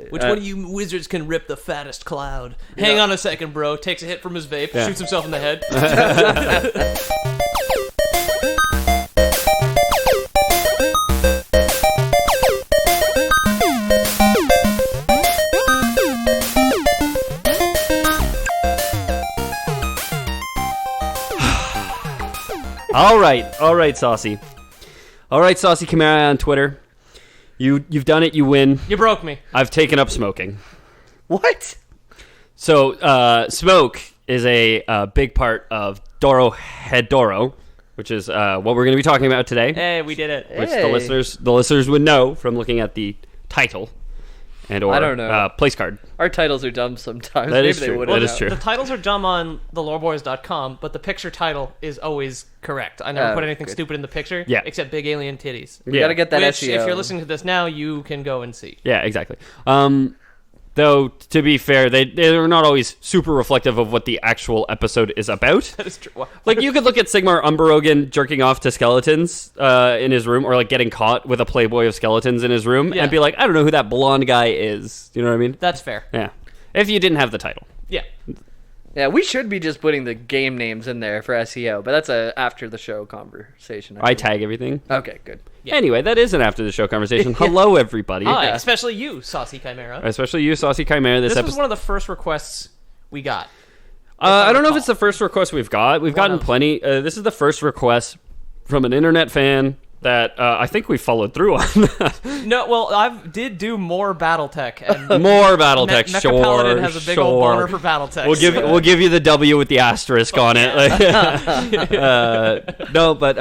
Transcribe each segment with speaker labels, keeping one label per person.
Speaker 1: Which one of you wizards can rip the fattest cloud? Hang on a second, bro. Takes a hit from his vape, shoots himself in the head.
Speaker 2: All right, Saucy. All right, Saucy Chimera on Twitter. You've done it. You win.
Speaker 1: You broke me.
Speaker 2: I've taken up smoking.
Speaker 3: What?
Speaker 2: So, smoke is a big part of Dorohedoro, which is what we're going to be talking about today.
Speaker 1: Hey, we did it.
Speaker 2: Which the listeners would know from looking at the title and or
Speaker 3: I don't know.
Speaker 2: place card.
Speaker 3: Our titles are dumb sometimes.
Speaker 2: That
Speaker 3: Maybe
Speaker 2: is
Speaker 3: they
Speaker 2: true.
Speaker 3: wouldn't
Speaker 2: That
Speaker 3: know.
Speaker 2: is true.
Speaker 1: The titles are dumb on theloreboys.com, but the picture title is always correct. I never put anything stupid in the picture, except big alien titties.
Speaker 3: We gotta get that
Speaker 1: Which,
Speaker 3: SEO.
Speaker 1: if you're listening to this now, you can go and see.
Speaker 2: Yeah, exactly. Though, to be fair, they're not always super reflective of what the actual episode is about.
Speaker 1: That is true.
Speaker 2: Like, you could look at Sigmar Umberogan jerking off to skeletons in his room, or, like, getting caught with a Playboy of skeletons in his room, and be like, I don't know who that blonde guy is. You know what I mean?
Speaker 1: That's fair.
Speaker 2: Yeah. If you didn't have the title.
Speaker 1: Yeah.
Speaker 3: Yeah, we should be just putting the game names in there for SEO, but that's a after the show conversation.
Speaker 2: I tag everything.
Speaker 3: Okay, good.
Speaker 1: Yeah.
Speaker 2: Anyway, that is an after the show conversation. Hello, everybody.
Speaker 1: Hi, especially you, Saucy Chimera.
Speaker 2: Especially you, Saucy Chimera.
Speaker 1: This was one of the first requests we got.
Speaker 2: I don't know if it's the first request we've got. We've gotten plenty. This is the first request from an internet fan that I think we followed through on.
Speaker 1: No, well, I did do more BattleTech. And
Speaker 2: more Battletech,
Speaker 1: Mecha Paladin has a big old boner for BattleTech.
Speaker 2: We'll give you the W with the asterisk on it. No, but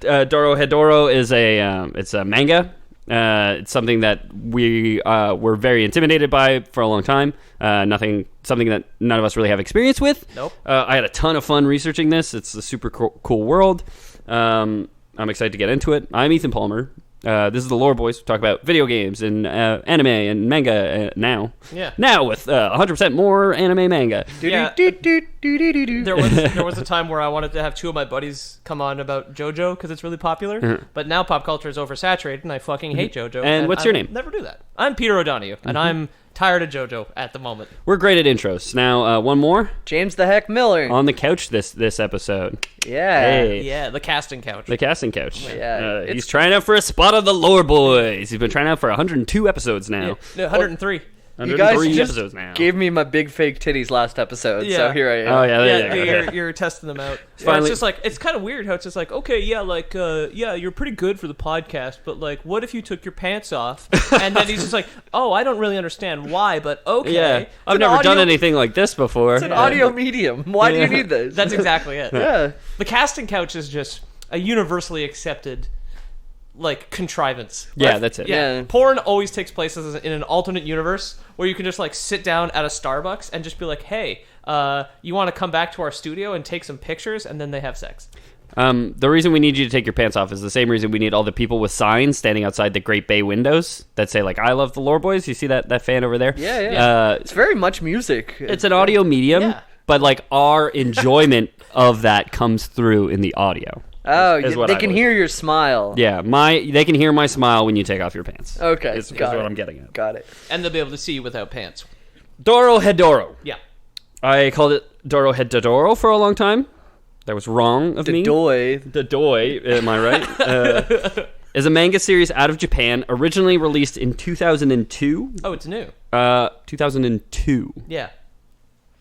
Speaker 2: Dorohedoro is it's a manga. It's something that we were very intimidated by for a long time. Something that none of us really have experience with.
Speaker 1: Nope.
Speaker 2: I had a ton of fun researching this. It's a super cool world. I'm excited to get into it. I'm Ethan Palmer. This is the Lore Boys. We talk about video games and anime and manga now.
Speaker 1: Yeah.
Speaker 2: Now with 100% more anime manga.
Speaker 1: Yeah. There was a time where I wanted to have two of my buddies come on about JoJo because it's really popular. But now pop culture is oversaturated and I fucking hate JoJo.
Speaker 2: And what's your name?
Speaker 1: Never do that. I'm Peter O'Donoghue and I'm tired of JoJo at the moment.
Speaker 2: We're great at intros. Now, one more.
Speaker 3: James the Heck Miller.
Speaker 2: On the couch this episode.
Speaker 3: Yeah.
Speaker 2: Hey.
Speaker 1: Yeah, the casting couch.
Speaker 2: The casting couch.
Speaker 3: Yeah.
Speaker 2: He's trying out for a spot on the Lore Boys. He's been trying out for 102 episodes now.
Speaker 1: No, 103.
Speaker 3: You guys
Speaker 2: 103
Speaker 3: just
Speaker 2: episodes now.
Speaker 3: gave me my big fake titties last episode,
Speaker 1: Yeah.
Speaker 3: so here I am.
Speaker 2: Oh, yeah.
Speaker 1: You're testing them out.
Speaker 2: Finally-
Speaker 1: It's just like, it's kind of weird how it's just like, okay, yeah, like, you're pretty good for the podcast, but like, what if you took your pants off? And then he's just like, oh, I don't really understand why, but okay.
Speaker 2: Yeah. I've never done anything like this before.
Speaker 3: It's an audio medium. Why do you need this?
Speaker 1: That's exactly it.
Speaker 3: Yeah.
Speaker 1: The casting couch is just a universally accepted, like, contrivance.
Speaker 2: Yeah, that's it.
Speaker 3: Yeah.
Speaker 1: Porn always takes place in an alternate universe where you can just, like, sit down at a Starbucks and just be like, hey, you want to come back to our studio and take some pictures? And then they have sex.
Speaker 2: The reason we need you to take your pants off is the same reason we need all the people with signs standing outside the Great Bay windows that say, like, I love the Lore Boys. You see that fan over there?
Speaker 3: Yeah. It's very much music.
Speaker 2: It's an audio medium,
Speaker 1: Yeah.
Speaker 2: but, like, our enjoyment of that comes through in the audio.
Speaker 3: Oh,
Speaker 2: is what
Speaker 3: they
Speaker 2: I
Speaker 3: can
Speaker 2: believe.
Speaker 3: hear your smile.
Speaker 2: Yeah, they can hear my smile when you take off your pants.
Speaker 3: Okay,
Speaker 2: is
Speaker 3: got
Speaker 2: what
Speaker 3: it.
Speaker 2: I'm getting at.
Speaker 3: Got it.
Speaker 1: And they'll be able to see you without pants.
Speaker 2: Dorohedoro.
Speaker 1: Yeah.
Speaker 2: I called it Dorohedoro for a long time. That was wrong of me. Dodoi, am I right? Is a manga series out of Japan, originally released in 2002.
Speaker 1: Oh, it's new.
Speaker 2: 2002.
Speaker 1: Yeah.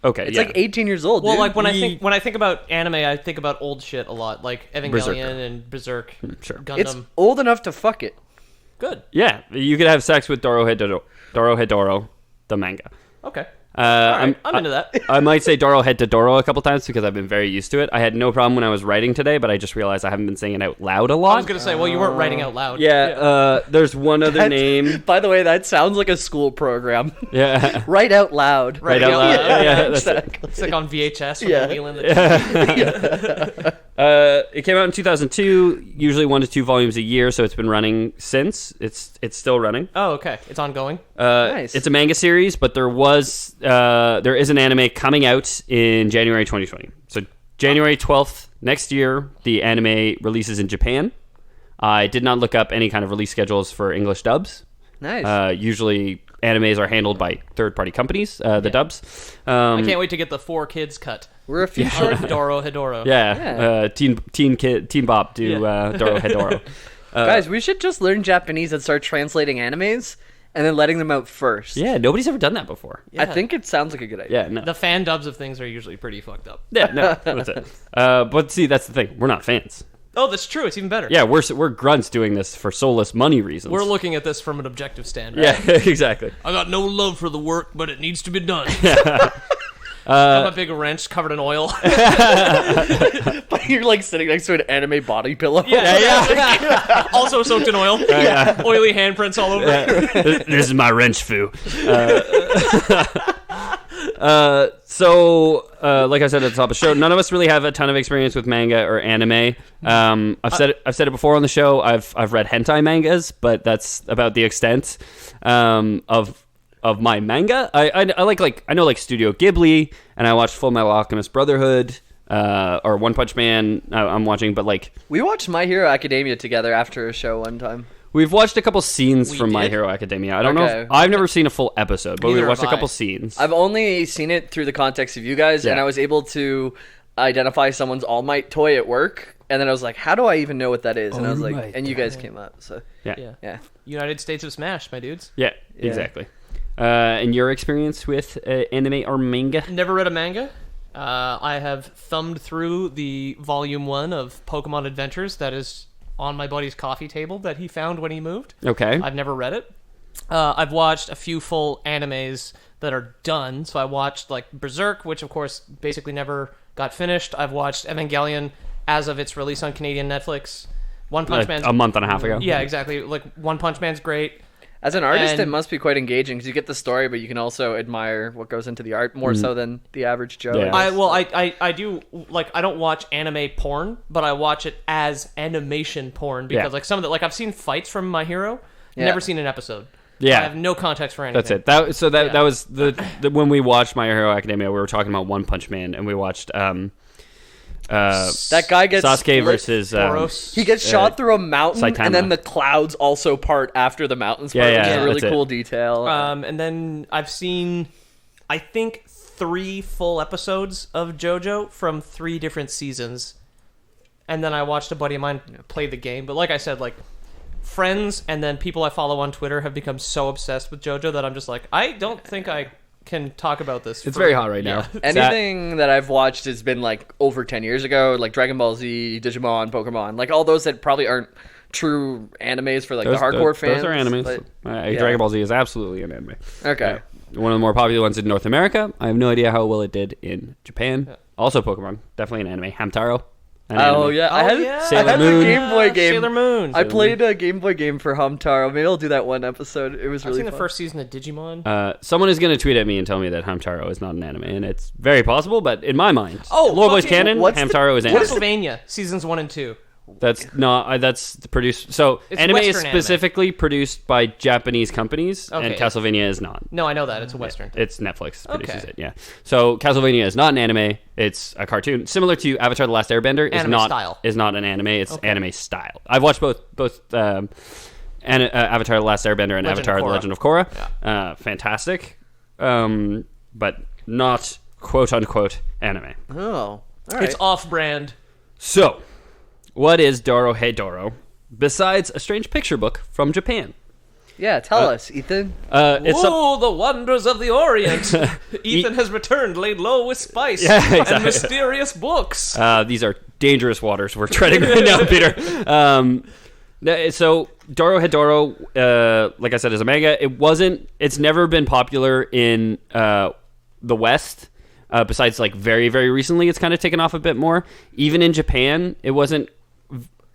Speaker 2: Okay,
Speaker 3: It's like 18 years old,
Speaker 1: Well,
Speaker 3: dude.
Speaker 1: like when I think about anime, I think about old shit a lot, like Evangelion
Speaker 2: Berserker.
Speaker 1: and Berserk,
Speaker 2: sure.
Speaker 1: Gundam.
Speaker 3: It's old enough to fuck it.
Speaker 1: Good.
Speaker 2: Yeah, you could have sex with Dorohedoro, the manga.
Speaker 1: Okay. I'm into that.
Speaker 2: I might say Dorohedoro a couple times because I've been very used to it. I had no problem when I was writing today, but I just realized I haven't been saying it out loud a lot.
Speaker 1: I was gonna say, well, you weren't writing out loud.
Speaker 2: Yeah, there's one other name.
Speaker 3: By the way, that sounds like a school program.
Speaker 2: Yeah.
Speaker 3: Write out loud.
Speaker 2: Right out loud. Yeah, that's it.
Speaker 3: exactly.
Speaker 1: It's like on VHS. When
Speaker 3: Yeah.
Speaker 1: they're wheeling the
Speaker 2: It came out in 2002, usually 1 to 2 volumes a year, so it's been running since. It's still running.
Speaker 1: Oh, okay. It's ongoing.
Speaker 3: Nice.
Speaker 2: It's a manga series, but there is an anime coming out in January 2020. So January 12th next year, the anime releases in Japan. I did not look up any kind of release schedules for English dubs.
Speaker 3: Nice.
Speaker 2: Usually animes are handled by third-party companies, the dubs.
Speaker 1: I can't wait to get the 4Kids cut.
Speaker 3: We're a few short.
Speaker 1: Dorohedoro.
Speaker 2: Teen Bop do Dorohedoro.
Speaker 3: Guys, we should just learn Japanese and start translating animes and then letting them out first.
Speaker 2: Yeah, nobody's ever done that before.
Speaker 1: Yeah.
Speaker 3: I think it sounds like a good idea.
Speaker 2: Yeah, no.
Speaker 1: The fan dubs of things are usually pretty fucked up.
Speaker 2: Yeah, no, that's it. But see, that's the thing. We're not fans.
Speaker 1: Oh, that's true. It's even better.
Speaker 2: Yeah, we're grunts doing this for soulless money reasons.
Speaker 1: We're looking at this from an objective standard.
Speaker 2: Yeah, exactly.
Speaker 1: I got no love for the work, but it needs to be done. Have a big wrench covered in oil.
Speaker 3: You're like sitting next to an anime body pillow.
Speaker 1: Yeah. Also soaked in oil. Oily handprints all over it.
Speaker 2: This is my wrench foo. So, like I said at the top of the show, none of us really have a ton of experience with manga or anime. I've said it before on the show. I've read hentai mangas, but that's about the extent of my manga. I know Studio Ghibli, and I watched Full Metal Alchemist Brotherhood, or One Punch Man. I'm watching, but
Speaker 3: we watched My Hero Academia together after a show one time.
Speaker 2: We've watched a couple scenes from My Hero Academia. I don't know. I've never seen a full episode, but we watched a couple scenes.
Speaker 3: I've only seen it through the context of you guys, and I was able to identify someone's All Might toy at work, and then I was like, how do I even know what that is? And I was like, and you guys came up. So
Speaker 2: yeah.
Speaker 1: United States of Smash, my dudes.
Speaker 2: Yeah, exactly. And your experience with anime or manga?
Speaker 1: Never read a manga. I have thumbed through the volume 1 of Pokemon Adventures that is on my buddy's coffee table that he found when he moved.
Speaker 2: Okay.
Speaker 1: I've never read it. I've watched a few full animes that are done. So I watched Berserk, which of course basically never got finished. I've watched Evangelion as of its release on Canadian Netflix. One Punch Man's
Speaker 2: a month and a half ago.
Speaker 1: Yeah, exactly. One Punch Man's great.
Speaker 3: As an artist, it must be quite engaging because you get the story, but you can also admire what goes into the art more so than the average Joe.
Speaker 2: Yeah.
Speaker 1: I do I don't watch anime porn, but I watch it as animation porn because some of the I've seen fights from My Hero, never seen an episode.
Speaker 2: Yeah,
Speaker 1: I have no context for anything.
Speaker 2: That's it. That was the when we watched My Hero Academia, we were talking about One Punch Man, and we watched
Speaker 3: that guy gets
Speaker 2: Sasuke versus
Speaker 3: he gets shot through a mountain,
Speaker 2: Saitama.
Speaker 3: And then the clouds also part after the mountains part, which is a really cool detail.
Speaker 1: And then I've seen, I think, 3 full episodes of JoJo from 3 different seasons, and then I watched a buddy of mine play the game. But like I said, friends and then people I follow on Twitter have become so obsessed with JoJo that I'm just I don't think I can talk about this.
Speaker 2: It's very hot right now.
Speaker 3: Anything that I've watched has been over 10 years ago, like Dragon Ball Z, Digimon, Pokemon, all those that probably aren't true animes for the hardcore fans.
Speaker 2: Those are animes. Dragon Ball Z is absolutely an anime.
Speaker 3: Okay.
Speaker 2: One of the more popular ones in North America. I have no idea how well it did in Japan. Yeah. Also Pokemon, definitely an anime. Hamtaro.
Speaker 3: I had the Game Boy game.
Speaker 1: Sailor Moon.
Speaker 3: I played a Game Boy game for Hamtaro. Maybe I'll do that one episode. It was really fun.
Speaker 1: I've seen the first season of Digimon.
Speaker 2: Someone is going to tweet at me and tell me that Hamtaro is not an anime, and it's very possible, but in my mind, Lore Boys canon, Hamtaro is anime.
Speaker 1: Castlevania, seasons 1 and 2.
Speaker 2: That's not. That's produced. So
Speaker 1: it's
Speaker 2: anime
Speaker 1: Western
Speaker 2: is specifically produced by Japanese companies, and Castlevania is not.
Speaker 1: No, I know that it's a Western.
Speaker 2: It's Netflix produces it. Yeah. So Castlevania is not an anime. It's a cartoon, similar to Avatar: The Last Airbender. Is not an anime. It's anime style. I've watched both Avatar: The Last Airbender and Avatar: The Legend of Korra. Yeah. Fantastic, but not quote unquote anime.
Speaker 3: Oh, all right.
Speaker 1: It's off-brand.
Speaker 2: So. What is Dorohedoro besides a strange picture book from Japan?
Speaker 3: Yeah, tell us, Ethan.
Speaker 1: The wonders of the Orient. Ethan has returned, laid low with spice and mysterious books.
Speaker 2: These are dangerous waters we're treading right now, Peter. So Dorohedoro, like I said, is a manga. It's never been popular in the West. Besides, very, very recently, it's kind of taken off a bit more. Even in Japan, it wasn't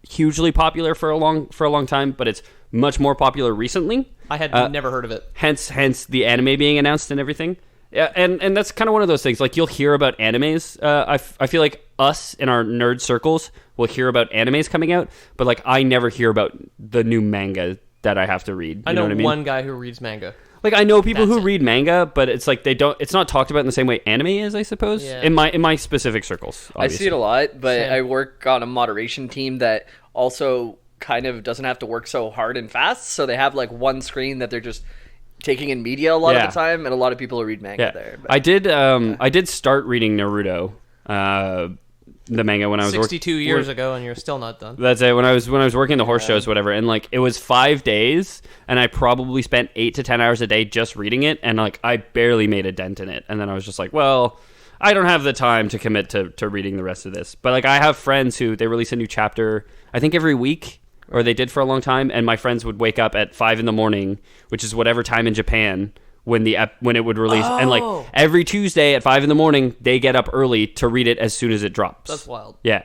Speaker 2: hugely popular for a long time, but it's much more popular recently.
Speaker 1: I had never heard of it.
Speaker 2: Hence the anime being announced and everything. Yeah, and that's kind of one of those things. You'll hear about animes. I feel like us in our nerd circles will hear about animes coming out, but I never hear about the new manga that I have to read.
Speaker 1: I know
Speaker 2: what I mean?
Speaker 1: One guy who reads manga.
Speaker 2: I know people who read manga, but it's it's not talked about in the same way anime is, I suppose. Yeah. In my specific circles. Obviously.
Speaker 3: I see it a lot, but I work on a moderation team that also kind of doesn't have to work so hard and fast, so they have like one screen that they're just taking in media a lot of the time, and a lot of people read manga there. But,
Speaker 2: I did start reading Naruto, the manga, when I was
Speaker 1: 62 years ago, and you're still not done.
Speaker 2: That's it. When I was working the horse shows, whatever, and like it was 5 days, and I probably spent 8 to 10 hours a day just reading it, and like I barely made a dent in it. And then I was just like, well, I don't have the time to commit to reading the rest of this. But like I have friends who they release a new chapter, I think every week, or they did for a long time, and my friends would wake up at 5 a.m, which is whatever time in Japan when it would release, and like every Tuesday at 5 a.m, they get up early to read it as soon as it drops.
Speaker 1: That's wild.
Speaker 2: Yeah.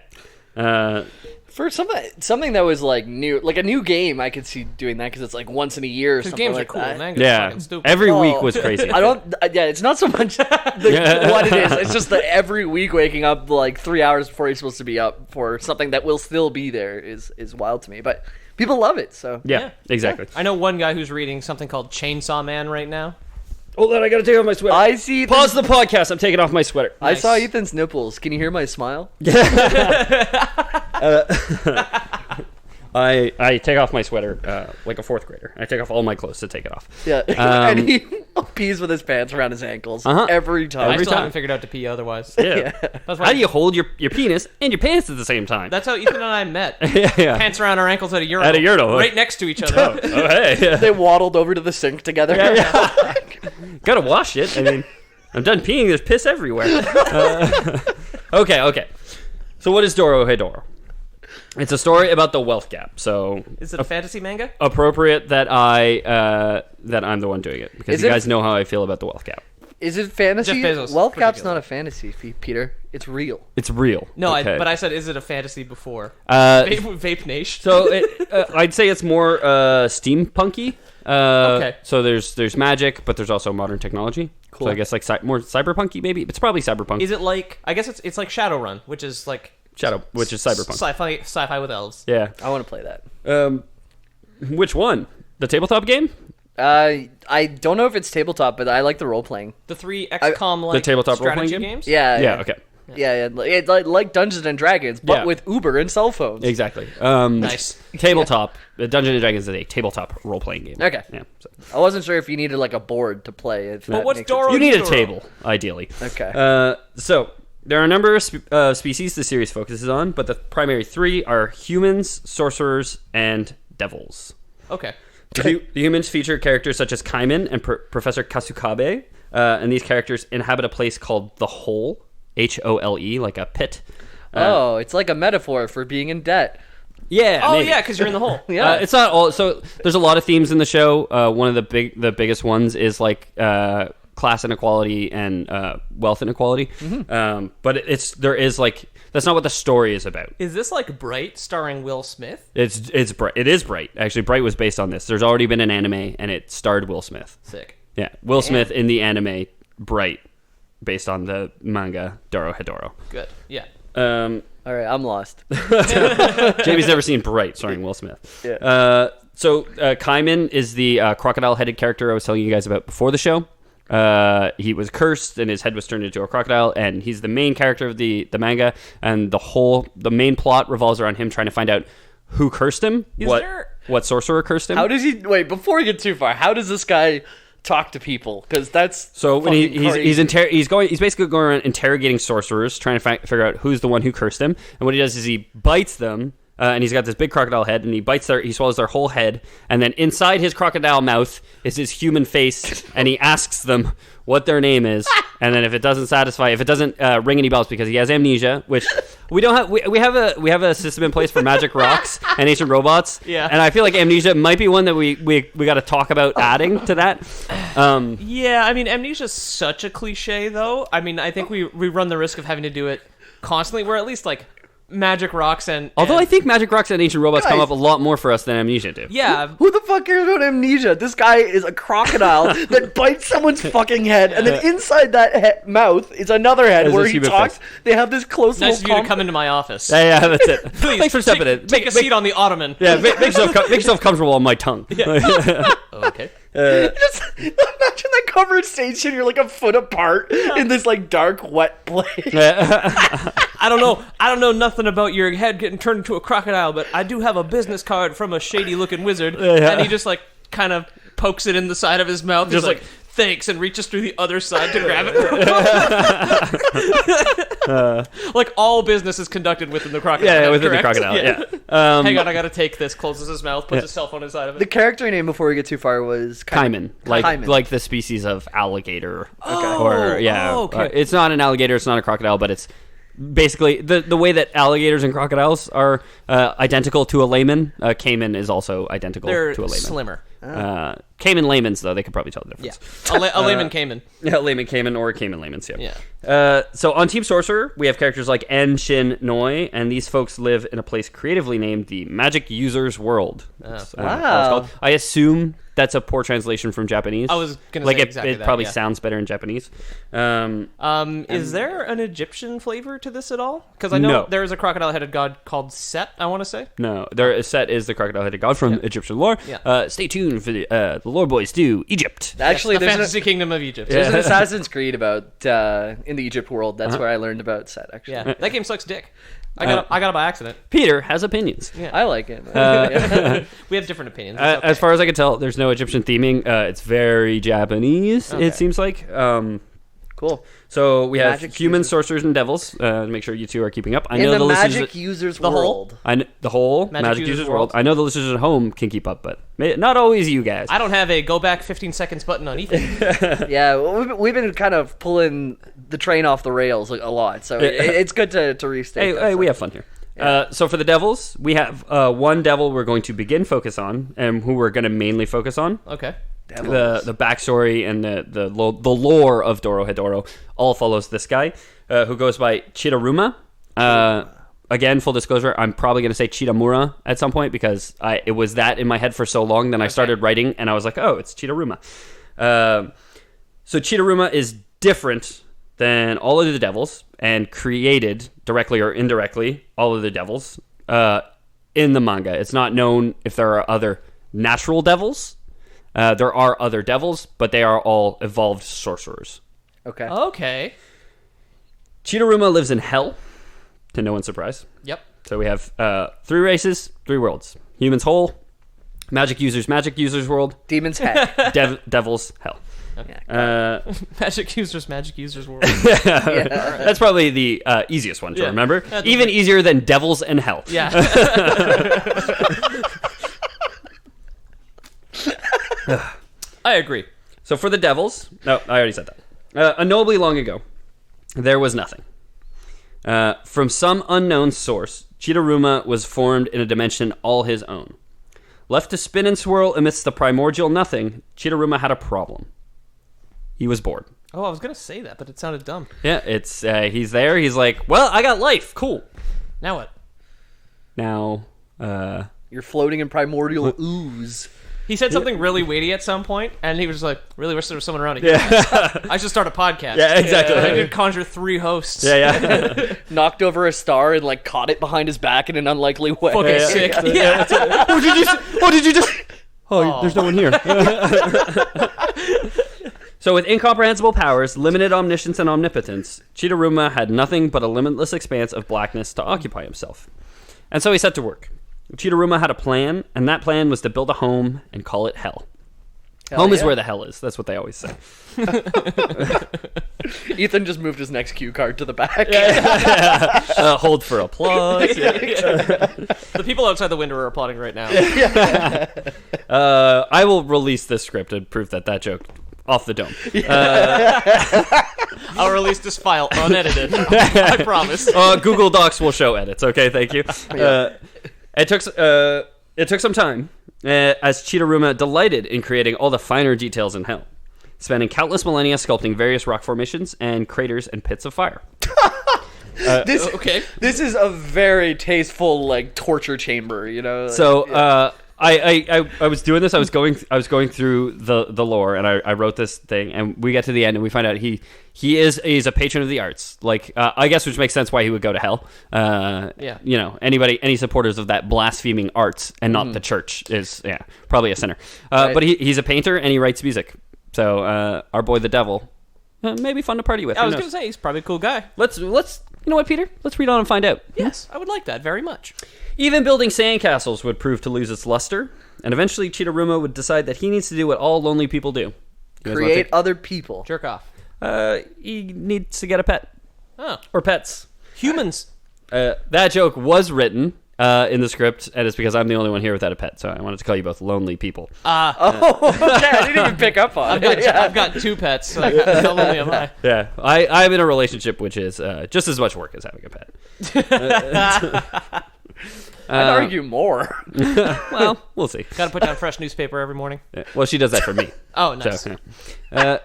Speaker 3: For something that was like new, like a new game, I could see doing that because it's like once in a year or something
Speaker 1: games
Speaker 3: like
Speaker 1: are cool.
Speaker 3: that.
Speaker 1: Manga's fucking stupid.
Speaker 2: Every week was crazy.
Speaker 3: I don't. Yeah, it's not so much what it is. It's just that every week waking up like 3 hours before you're supposed to be up for something that will still be there is wild to me. But people love it. So
Speaker 2: yeah, exactly.
Speaker 1: I know one guy who's reading something called Chainsaw Man right now.
Speaker 2: Hold on, I gotta take off my sweater.
Speaker 3: I see.
Speaker 2: Pause the podcast. I'm taking off my sweater.
Speaker 3: I saw Ethan's nipples. Can you hear my smile?
Speaker 2: I take off my sweater like a fourth grader. I take off all my clothes to take it off.
Speaker 3: Yeah, and he pees with his pants around his ankles every time.
Speaker 1: I still haven't figured out to pee otherwise.
Speaker 2: Yeah. That's why. How do you hold your penis and your pants at the same time?
Speaker 1: That's how Ethan and I met.
Speaker 2: Yeah.
Speaker 1: Pants around our ankles at a urinal.
Speaker 2: At a urinal.
Speaker 1: Right next to each other.
Speaker 2: Oh, hey. Yeah.
Speaker 3: They waddled over to the sink together.
Speaker 2: Yeah. Gotta wash it. I mean, I'm done peeing. There's piss everywhere. Okay. So what is Dorohedoro? It's a story about the wealth gap. So
Speaker 1: is it a fantasy manga?
Speaker 2: Appropriate that I'm the one doing it, because you guys know how I feel about the wealth gap.
Speaker 3: Is it fantasy?
Speaker 1: Jeff Bezos,
Speaker 3: wealth gap's not a fantasy, Peter. It's real.
Speaker 2: It's real.
Speaker 1: No,
Speaker 2: okay.
Speaker 1: but I said, is it a fantasy before? Vape Nation.
Speaker 2: So I'd say it's more steampunky.
Speaker 1: Okay.
Speaker 2: So there's magic, but there's also modern technology.
Speaker 3: Cool.
Speaker 2: So I guess like more cyberpunky, maybe. It's probably cyberpunk.
Speaker 1: Is it like? I guess it's like Shadowrun, which is like
Speaker 2: which is cyberpunk.
Speaker 1: Sci-fi with elves.
Speaker 2: Yeah.
Speaker 3: I want to play that.
Speaker 2: Which one? The tabletop game?
Speaker 3: I don't know if it's tabletop, but I like the role playing.
Speaker 1: The 3 XCOM like
Speaker 2: the tabletop
Speaker 1: strategy
Speaker 2: role-playing game?
Speaker 1: games.
Speaker 2: Yeah. Okay.
Speaker 3: Yeah. It's like Dungeons and Dragons, but with Uber and cell phones.
Speaker 2: Exactly.
Speaker 1: Nice.
Speaker 2: Tabletop. Dungeons and Dragons is a tabletop role playing game.
Speaker 3: Okay.
Speaker 2: Yeah. So.
Speaker 3: I wasn't sure if you needed like a board to play.
Speaker 1: But what's Doro?
Speaker 2: You need a table, ideally.
Speaker 3: Okay.
Speaker 2: So there are a number of species the series focuses on, but the primary 3 are humans, sorcerers, and devils.
Speaker 1: Okay.
Speaker 2: The humans feature characters such as Kaiman and Professor Kasukabe, and these characters inhabit a place called the Hole, Hole, like a pit.
Speaker 3: It's like a metaphor for being in debt.
Speaker 2: Yeah.
Speaker 1: Oh,
Speaker 2: maybe.
Speaker 1: yeah, because you're in the hole.
Speaker 3: Yeah.
Speaker 2: It's not all. So there's a lot of themes in the show. One of the biggest ones is like class inequality and wealth inequality. Mm-hmm. But there is like, that's not what the story is about.
Speaker 1: Is this like Bright starring Will Smith?
Speaker 2: It's Bright. It is Bright. Actually, Bright was based on this. There's already been an anime, and it starred Will Smith.
Speaker 1: Sick.
Speaker 2: Yeah, Will Smith in the anime Bright, based on the manga Dorohedoro.
Speaker 1: Good. Yeah.
Speaker 3: All right, I'm lost.
Speaker 2: Jamie's never seen Bright, starring Will Smith.
Speaker 3: Yeah.
Speaker 2: So Kaiman is the crocodile-headed character I was telling you guys about before the show. He was cursed and his head was turned into a crocodile, and he's the main character of the manga, and the main plot revolves around him trying to find out who cursed him, what sorcerer cursed him.
Speaker 3: How does he before we get too far, how does this guy talk to people? Because that's
Speaker 2: so when he's basically going around interrogating sorcerers, trying to figure out who's the one who cursed him, and what he does is he bites them. And he's got this big crocodile head, and he swallows their whole head, and then inside his crocodile mouth is his human face, and he asks them what their name is, and then if it doesn't ring any bells, because he has amnesia, which we don't have. We have a system in place for magic rocks and ancient robots, and I feel like amnesia might be one that we got to talk about adding to that.
Speaker 1: Yeah, I mean, amnesia is such a cliche, though. I mean, I think we run the risk of having to do it constantly. We're at least like. Magic rocks
Speaker 2: although I think magic rocks and ancient robots come up a lot more for us than amnesia do.
Speaker 1: Yeah.
Speaker 3: Who the fuck cares about amnesia? This guy is a crocodile that bites someone's fucking head, and then inside that mouth is another head where he talks. They have this close
Speaker 1: nice of you to come into my office.
Speaker 2: Yeah, that's it.
Speaker 1: Please,
Speaker 2: thanks for stepping in.
Speaker 1: Take a seat on the ottoman.
Speaker 2: Yeah, make yourself comfortable on my tongue.
Speaker 1: Yeah. Okay.
Speaker 3: Just imagine that covered stage and you're like a foot apart in this like dark, wet place.
Speaker 1: I don't know nothing about your head getting turned into a crocodile, but I do have a business card from a shady-looking wizard, and he just like kind of pokes it in the side of his mouth, just like thanks, and reaches through the other side to grab it. Like all business is conducted within the crocodile.
Speaker 2: Yeah, within
Speaker 1: correct?
Speaker 2: the crocodile. Yeah.
Speaker 1: Hang on, I gotta take this. Closes his mouth, puts his cell phone inside of it.
Speaker 3: The character name before we get too far was
Speaker 2: Caiman, like the species of alligator. Okay. It's not an alligator, it's not a crocodile, but it's basically the way that alligators and crocodiles are identical to a layman. Caiman is also identical to a layman.
Speaker 1: They're slimmer.
Speaker 2: Cayman laymans, though, they could probably tell the difference.
Speaker 1: Yeah, a layman cayman.
Speaker 2: Yeah, layman cayman or Cayman laymans. Yeah. So on Team Sorcerer, we have characters like En Shin Noi, and these folks live in a place creatively named the Magic Users World.
Speaker 3: Wow.
Speaker 2: I assume that's a poor translation from Japanese.
Speaker 1: I was gonna say exactly
Speaker 2: it probably sounds better in Japanese.
Speaker 1: Is there an Egyptian flavor to this at all? Because I know there is a crocodile-headed god called Set, I want to say.
Speaker 2: No, Set is the crocodile-headed god from Egyptian lore.
Speaker 1: Yeah.
Speaker 2: Stay tuned for the Lore Boys do Egypt.
Speaker 3: Actually,
Speaker 1: the fantasy kingdom of Egypt.
Speaker 3: There's an Assassin's Creed about in the Egypt world. That's where I learned about Set. Actually,
Speaker 1: Yeah, that game sucks dick. I got it by accident.
Speaker 2: Peter has opinions.
Speaker 1: Yeah.
Speaker 3: I like it.
Speaker 1: We have different opinions.
Speaker 2: Okay. As far as I can tell, there's no Egyptian theming. It's very Japanese, it seems like.
Speaker 3: Cool.
Speaker 2: So we have humans, sorcerers, and devils. Make sure you two are keeping up. I know
Speaker 3: the
Speaker 2: listeners
Speaker 3: Magic Users World.
Speaker 2: The whole Magic Users World. I know the listeners at home can keep up, but not always you guys.
Speaker 1: I don't have a go back 15 seconds button on Ethan.
Speaker 3: Yeah, we've been kind of pulling the train off the rails a lot, so it's good to restate.
Speaker 2: Hey, we have fun here. Yeah. So for the devils, we have one devil we're going to begin focus on, and who we're going to mainly focus on.
Speaker 1: Okay.
Speaker 2: The backstory and the lore of Dorohedoro all follows this guy, who goes by Chiraruma. Again, full disclosure, I'm probably going to say Chiramura at some point because it was that in my head for so long. Then I started writing, and I was like, oh, it's Chiraruma. So Chiraruma is different than all of the devils and created, directly or indirectly, all of the devils in the manga. It's not known if there are other natural devils. There are other devils, but they are all evolved sorcerers.
Speaker 1: Okay.
Speaker 2: Chiraruma lives in hell, to no one's surprise.
Speaker 1: Yep.
Speaker 2: So we have 3 races, 3 worlds. Humans whole, magic users world.
Speaker 3: Demons heck.
Speaker 2: Devils hell.
Speaker 1: Okay. Magic users world.
Speaker 2: That's probably the easiest one to remember. Even easier than devils and hell.
Speaker 1: Yeah. I agree.
Speaker 2: So for the devils, no, I already said that. Unknowably long ago, there was nothing. From some unknown source, Chiraruma was formed in a dimension all his own. Left to spin and swirl amidst the primordial nothing, Chiraruma had a problem. He was bored.
Speaker 1: Oh, I was going to say that, but it sounded dumb.
Speaker 2: Yeah, it's he's there. He's like, well, I got life. Cool.
Speaker 1: Now what?
Speaker 2: Now,
Speaker 3: you're floating in primordial ooze.
Speaker 1: He said something really weighty at some point, and he was like, really wish there was someone around here. Yeah. I should start a podcast.
Speaker 2: Yeah, exactly.
Speaker 1: I could conjure 3 hosts.
Speaker 2: Yeah.
Speaker 3: Knocked over a star and like caught it behind his back in an unlikely way.
Speaker 1: Fucking sick. Yeah.
Speaker 2: Did you just... Oh, there's no one here. So with incomprehensible powers, limited omniscience and omnipotence, Chiraruma had nothing but a limitless expanse of blackness to occupy himself. And so he set to work. Chiraruma had a plan, and that plan was to build a home and call it hell. Home is where the hell is. That's what they always say.
Speaker 3: Ethan just moved his next cue card to the back.
Speaker 2: Hold for applause.
Speaker 1: The people outside the window are applauding right now.
Speaker 2: I will release this script and prove that joke off the dome.
Speaker 1: I'll release this file unedited. I promise.
Speaker 2: Google Docs will show edits. Okay, thank you. It took some time, as Chiraruma delighted in creating all the finer details in hell, spending countless millennia sculpting various rock formations and craters and pits of fire.
Speaker 3: This is a very tasteful like torture chamber, you know.
Speaker 2: So I was doing this. I was going through the lore, and I wrote this thing, and we get to the end, and we find out he's a patron of the arts. Like I guess, which makes sense why he would go to hell. You know, any supporters of that blaspheming arts and not the church is probably a sinner.
Speaker 3: Right.
Speaker 2: But he's a painter and he writes music. So our boy the devil, maybe fun to party with.
Speaker 1: I was gonna say he's probably a cool guy.
Speaker 2: Let's you know what, Peter? Let's read on and find out.
Speaker 1: Yes, I would like that very much.
Speaker 2: Even building sandcastles would prove to lose its luster, and eventually Chidoruma would decide that he needs to do what all lonely people do.
Speaker 3: Create other people.
Speaker 1: Jerk off.
Speaker 2: He needs to get a pet.
Speaker 1: Oh.
Speaker 2: Or pets.
Speaker 1: Humans.
Speaker 2: That joke was written in the script, and it's because I'm the only one here without a pet, so I wanted to call you both lonely people.
Speaker 3: Okay, I didn't even pick up on it.
Speaker 1: I've got 2 pets, so how lonely am I?
Speaker 2: Yeah, I'm in a relationship which is just as much work as having a pet.
Speaker 3: I'd argue more.
Speaker 2: Well, we'll see.
Speaker 1: Got to put down fresh newspaper every morning.
Speaker 2: Yeah, well, she does that for me.
Speaker 1: Oh, nice.
Speaker 2: So, yeah.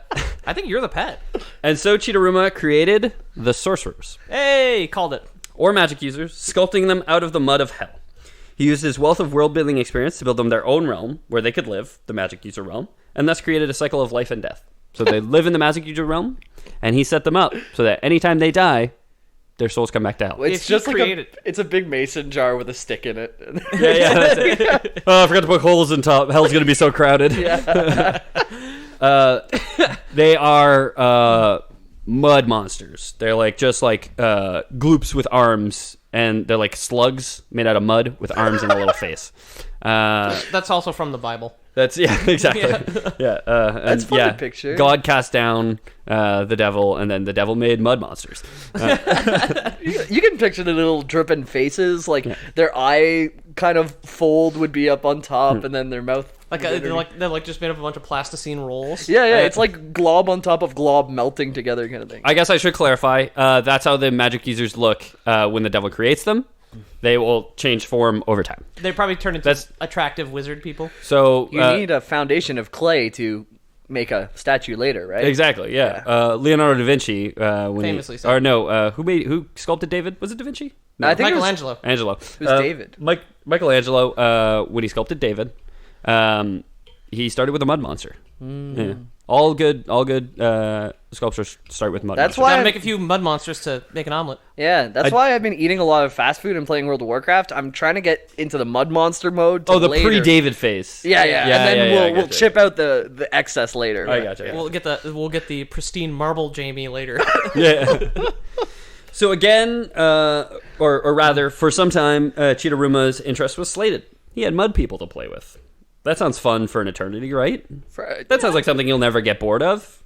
Speaker 1: I think you're the pet.
Speaker 2: And so Chidoruma created the sorcerers.
Speaker 1: Hey, called it.
Speaker 2: Or magic users, sculpting them out of the mud of hell. He used his wealth of world-building experience to build them their own realm, where they could live, the magic user realm, and thus created a cycle of life and death. So they live in the magic user realm, and he set them up so that anytime they die, their souls come back to hell.
Speaker 3: It's just like it's a big mason jar with a stick in it.
Speaker 2: Yeah, that's it. Oh, I forgot to put holes in top. Hell's going to be so crowded.
Speaker 3: Yeah.
Speaker 2: They are mud monsters. They're like just like gloops with arms, and they're like slugs made out of mud with arms and a little face.
Speaker 1: That's also from the Bible.
Speaker 2: That's exactly. Yeah,
Speaker 3: that's funny picture.
Speaker 2: God cast down the devil, and then the devil made mud monsters.
Speaker 3: You can picture the little dripping faces, like their eye kind of fold would be up on top, and then their mouth.
Speaker 1: They're just made up of a bunch of plasticine rolls.
Speaker 3: Yeah, it's like glob on top of glob melting together kind of thing.
Speaker 2: I guess I should clarify. That's how the magic users look when the devil creates them. They will change form over time.
Speaker 1: They probably turn into attractive wizard people.
Speaker 2: So
Speaker 3: you need a foundation of clay to make a statue later, right?
Speaker 2: Exactly. Yeah. Leonardo da Vinci,
Speaker 1: famously so.
Speaker 2: Or no, who sculpted David? Was it Da Vinci?
Speaker 3: No, I think
Speaker 1: Michelangelo.
Speaker 3: It was David.
Speaker 2: Michelangelo, when he sculpted David, he started with a mud monster. Yeah. All good sculptures start with mud monsters.
Speaker 3: Why
Speaker 1: Gotta make a few mud monsters to make an omelet.
Speaker 3: Yeah, that's why I've been eating a lot of fast food and playing World of Warcraft. I'm trying to get into the mud monster mode.
Speaker 2: The pre-David phase.
Speaker 3: Yeah. And then we'll chip out the excess later.
Speaker 2: I gotcha.
Speaker 1: We'll get the pristine marble Jamie later.
Speaker 2: Yeah. So again, or rather, for some time, Chidoruma's interest was slated. He had mud people to play with. That sounds fun for an eternity, right? That sounds like something you'll never get bored of.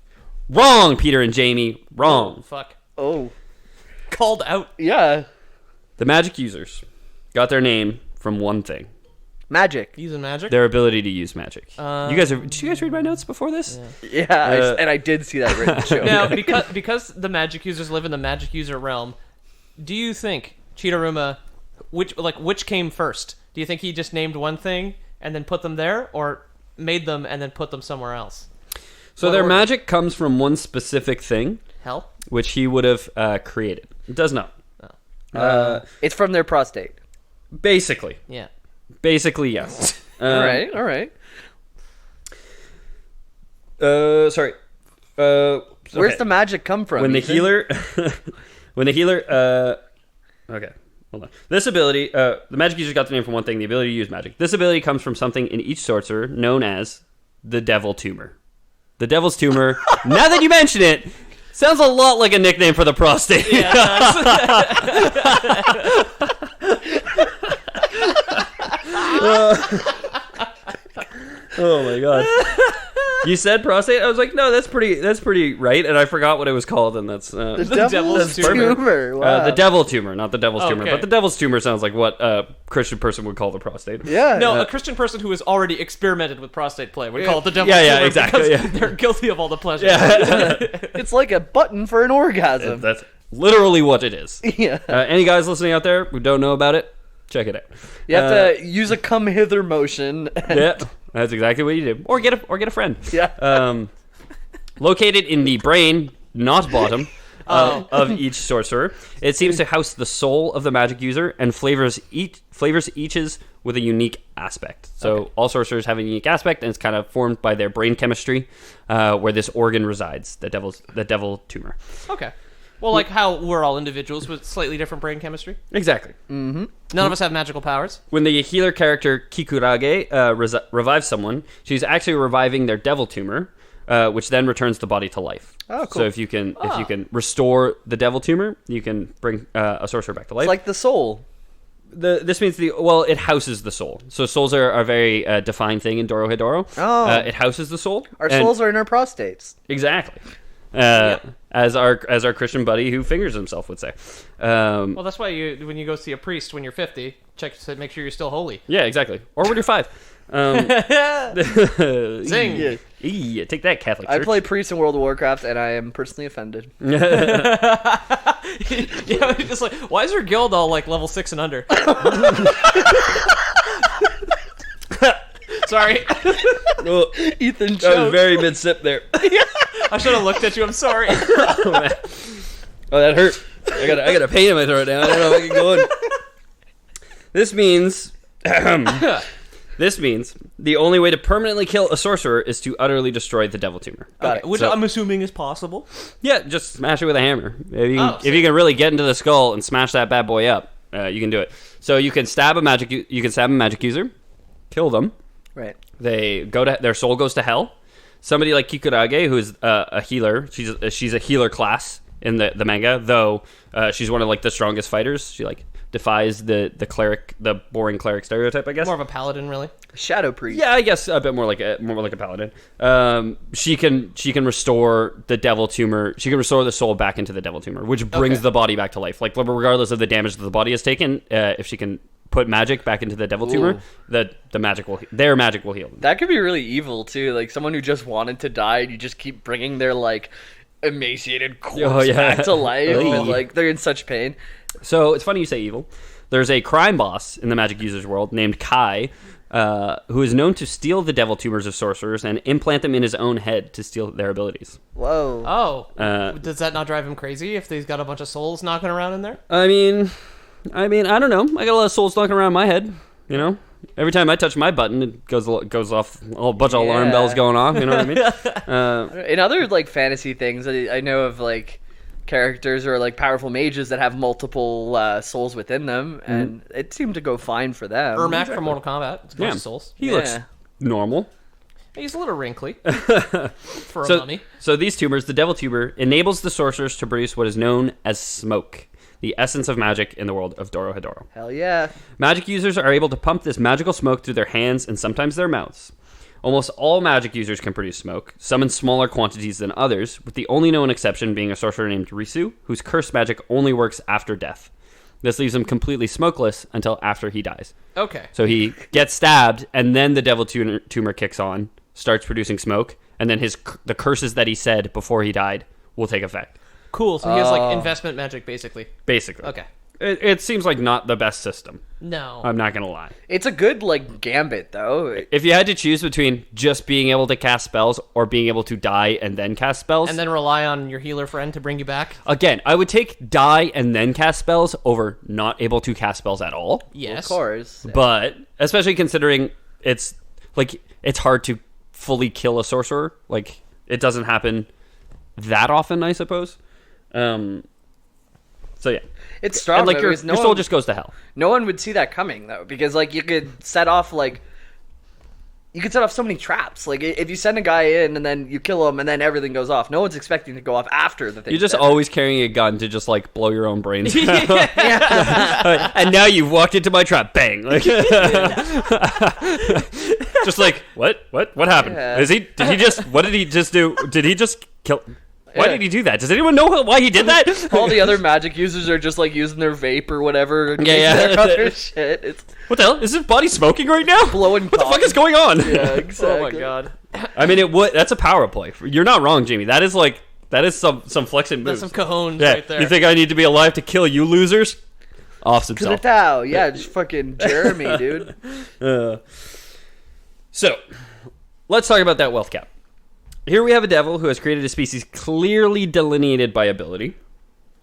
Speaker 2: Wrong, Peter and Jamie. Wrong.
Speaker 1: Oh, fuck.
Speaker 3: Oh.
Speaker 1: Called out.
Speaker 3: Yeah.
Speaker 2: The magic users got their name from one thing.
Speaker 3: Magic.
Speaker 1: Using magic?
Speaker 2: Their ability to use magic. Did you guys read my notes before this?
Speaker 3: Yeah, and I did see that written show.
Speaker 1: Now, because the magic users live in the magic user realm, do you think Chidoruma, which came first? Do you think he just named one thing and then put them there, or made them and then put them somewhere else?
Speaker 2: So their magic comes from one specific thing.
Speaker 1: Hell?
Speaker 2: Which he would have created. It does not.
Speaker 1: Oh.
Speaker 3: It's from their prostate.
Speaker 2: Basically.
Speaker 1: Yeah.
Speaker 2: Basically, yes.
Speaker 3: All right.
Speaker 2: Sorry.
Speaker 3: Where's the magic come from?
Speaker 2: When the healer... Okay. Hold on. This ability, the magic user got the name from one thing, the ability to use magic. This ability comes from something in each sorcerer known as the Devil Tumor. The Devil's Tumor, now that you mention it, sounds a lot like a nickname for the prostate. Yeah, oh my god. You said prostate? I was like, no, that's pretty right, and I forgot what it was called, and that's
Speaker 3: the Devil's Tumor. Wow.
Speaker 2: The Devil Tumor, not the Devil's Tumor,
Speaker 1: Okay.
Speaker 2: but the Devil's Tumor sounds like what a Christian person would call the prostate.
Speaker 3: Yeah.
Speaker 1: No, a Christian person who has already experimented with prostate play would call it the devil's
Speaker 2: Yeah,
Speaker 1: tumor
Speaker 2: exactly.
Speaker 1: because they're guilty of all the pleasure.
Speaker 2: Yeah.
Speaker 3: It's like a button for an orgasm.
Speaker 2: That's literally what it is.
Speaker 3: Yeah.
Speaker 2: Any guys listening out there who don't know about it, check it out.
Speaker 3: You have to use a come hither motion.
Speaker 2: Yeah, that's exactly what you do. Or get a friend.
Speaker 3: Yeah.
Speaker 2: Located in the brain, not bottom, of each sorcerer. It seems to house the soul of the magic user and flavors each's with a unique aspect. So all sorcerers have a unique aspect, and it's kind of formed by their brain chemistry, where this organ resides, the devil tumor.
Speaker 1: Okay. Well, like how we're all individuals with slightly different brain chemistry.
Speaker 2: Exactly.
Speaker 1: Mm-hmm. None of us have magical powers.
Speaker 2: When the healer character Kikurage revives someone, she's actually reviving their devil tumor, which then returns the body to life.
Speaker 3: Oh, cool.
Speaker 2: So if you can restore the devil tumor, you can bring a sorcerer back to life.
Speaker 3: It's like the soul.
Speaker 2: This means it houses the soul. So souls are a very defined thing in Dorohedoro.
Speaker 3: Oh.
Speaker 2: It houses the soul.
Speaker 3: Our souls are in our prostates.
Speaker 2: Exactly. As our Christian buddy who fingers himself would say.
Speaker 1: Well, that's why when you go see a priest when you're 50, check to make sure you're still holy.
Speaker 2: Yeah, exactly. Or when you're 5.
Speaker 1: Zing.
Speaker 2: Yeah, take that, Catholic Church.
Speaker 3: I play priest in World of Warcraft, and I am personally offended.
Speaker 1: Just like, why is your guild all like level 6 and under? Sorry.
Speaker 3: Ethan
Speaker 2: That was very mid-sip there.
Speaker 1: I should have looked at you. I'm sorry.
Speaker 2: Oh, man. Oh, that hurt. I got a pain in my throat now. I don't know if I can go on. This means the only way to permanently kill a sorcerer is to utterly destroy the devil tumor.
Speaker 1: Which I'm assuming is possible.
Speaker 2: Yeah, just smash it with a hammer. If you can really get into the skull and smash that bad boy up, you can do it. So you can stab a magic user, kill them.
Speaker 3: Right.
Speaker 2: Their soul goes to hell. Somebody like Kikurage, who is a healer, she's a healer class in the manga, though she's one of like the strongest fighters. She like defies the cleric, the boring cleric stereotype, I guess.
Speaker 1: More of a paladin, really.
Speaker 3: Shadow priest.
Speaker 2: Yeah, I guess a bit more like a paladin. She can restore the devil tumor. She can restore the soul back into the devil tumor, which brings the body back to life. Like regardless of the damage that the body has taken, if she can put magic back into the devil tumor, their magic will heal them.
Speaker 3: That could be really evil too. Like someone who just wanted to die, and you just keep bringing their like emaciated corpse back to life. And, like they're in such pain.
Speaker 2: So it's funny you say evil. There's a crime boss in the magic users world named Kai, who is known to steal the devil tumors of sorcerers and implant them in his own head to steal their abilities.
Speaker 3: Whoa.
Speaker 1: Oh. Does that not drive him crazy if he's got a bunch of souls knocking around in there?
Speaker 2: I mean, I don't know. I got a lot of souls knocking around my head, you know? Every time I touch my button, it goes off, a whole bunch of alarm bells going off, you know what I mean?
Speaker 3: In other, like, fantasy things, I know of, like, characters or, like, powerful mages that have multiple souls within them, and it seemed to go fine for them.
Speaker 1: Ermac from Mortal Kombat. It's a bunch of souls.
Speaker 2: He looks normal.
Speaker 1: He's a little wrinkly for a mummy.
Speaker 2: So these tumors, the devil tumor, enables the sorcerers to produce what is known as smoke, the essence of magic in the world of Dorohedoro.
Speaker 3: Hell yeah.
Speaker 2: Magic users are able to pump this magical smoke through their hands and sometimes their mouths. Almost all magic users can produce smoke, some in smaller quantities than others, with the only known exception being a sorcerer named Risu, whose curse magic only works after death. This leaves him completely smokeless until after he dies.
Speaker 1: Okay.
Speaker 2: So he gets stabbed, and then the devil tumor kicks on, starts producing smoke, and then the curses that he said before he died will take effect.
Speaker 1: Cool. So he has like investment magic, basically.
Speaker 2: Basically.
Speaker 1: Okay.
Speaker 2: It seems like not the best system.
Speaker 1: No.
Speaker 2: I'm not going to lie.
Speaker 3: It's a good, like, gambit, though.
Speaker 2: If you had to choose between just being able to cast spells or being able to die and then cast spells...
Speaker 1: And then rely on your healer friend to bring you back?
Speaker 2: Again, I would take die and then cast spells over not able to cast spells at all.
Speaker 1: Yes.
Speaker 3: Well, of course.
Speaker 2: But, especially considering it's hard to fully kill a sorcerer. Like, it doesn't happen that often, I suppose. So yeah,
Speaker 3: it's strong.
Speaker 2: And like your soul just goes to hell.
Speaker 3: No one would see that coming though, because like you could set off so many traps. Like if you send a guy in and then you kill him and then everything goes off, no one's expecting to go off after the thing.
Speaker 2: You're just always carrying a gun to just like blow your own brains out. And now you've walked into my trap. Bang! Like, just like what happened?
Speaker 3: Yeah.
Speaker 2: What did he just do? Did he just kill? Why did he do that? Does anyone know why he did that?
Speaker 3: All the other magic users are just like using their vape or whatever.
Speaker 2: Yeah.
Speaker 3: Other shit. It's
Speaker 2: what the hell? Is his body smoking right now?
Speaker 3: Blowing.
Speaker 2: What the fuck is going on?
Speaker 3: Yeah, exactly.
Speaker 1: Oh my god.
Speaker 2: I mean, that's a power play. You're not wrong, Jamie. That is some flexing moves.
Speaker 1: That's some cojones
Speaker 2: Yeah.
Speaker 1: right there.
Speaker 2: You think I need to be alive to kill you losers? Off himself.
Speaker 3: Yeah, just fucking Jeremy, dude.
Speaker 2: So, let's talk about that wealth cap. Here we have a devil who has created a species clearly delineated by ability.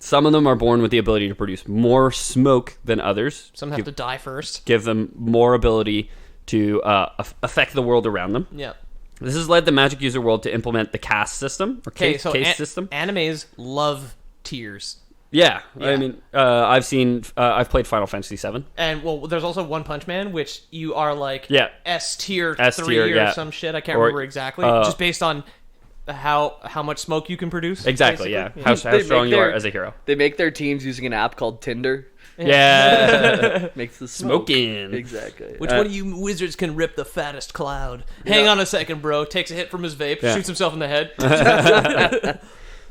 Speaker 2: Some of them are born with the ability to produce more smoke than others.
Speaker 1: Some have to die first.
Speaker 2: Give them more ability to affect the world around them.
Speaker 1: Yeah.
Speaker 2: This has led the Magic user world to implement the caste system, or caste system.
Speaker 1: Animes love tiers.
Speaker 2: Yeah. I mean, I've played Final Fantasy VII.
Speaker 1: And, well, there's also One Punch Man, which you are like S tier 3 or some shit. I can't remember exactly. Just based on how much smoke you can produce.
Speaker 2: Exactly,
Speaker 1: basically.
Speaker 2: How strong you are as a hero.
Speaker 3: They make their teams using an app called Tinder.
Speaker 2: Yeah.
Speaker 3: Makes the smoke.
Speaker 2: Smoking.
Speaker 3: Exactly.
Speaker 1: Which one of you wizards can rip the fattest cloud? Hang on a second, bro. Takes a hit from his vape, shoots himself in the head.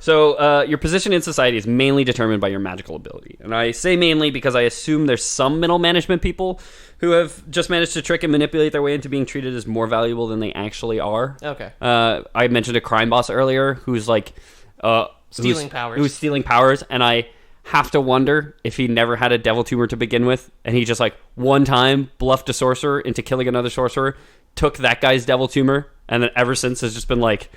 Speaker 2: So your position in society is mainly determined by your magical ability. And I say mainly because I assume there's some middle management people who have just managed to trick and manipulate their way into being treated as more valuable than they actually are.
Speaker 1: Okay.
Speaker 2: I mentioned a crime boss earlier who's like...
Speaker 1: stealing powers.
Speaker 2: Who's stealing powers, and I have to wonder if he never had a devil tumor to begin with, and he just like one time bluffed a sorcerer into killing another sorcerer, took that guy's devil tumor, and then ever since has just been like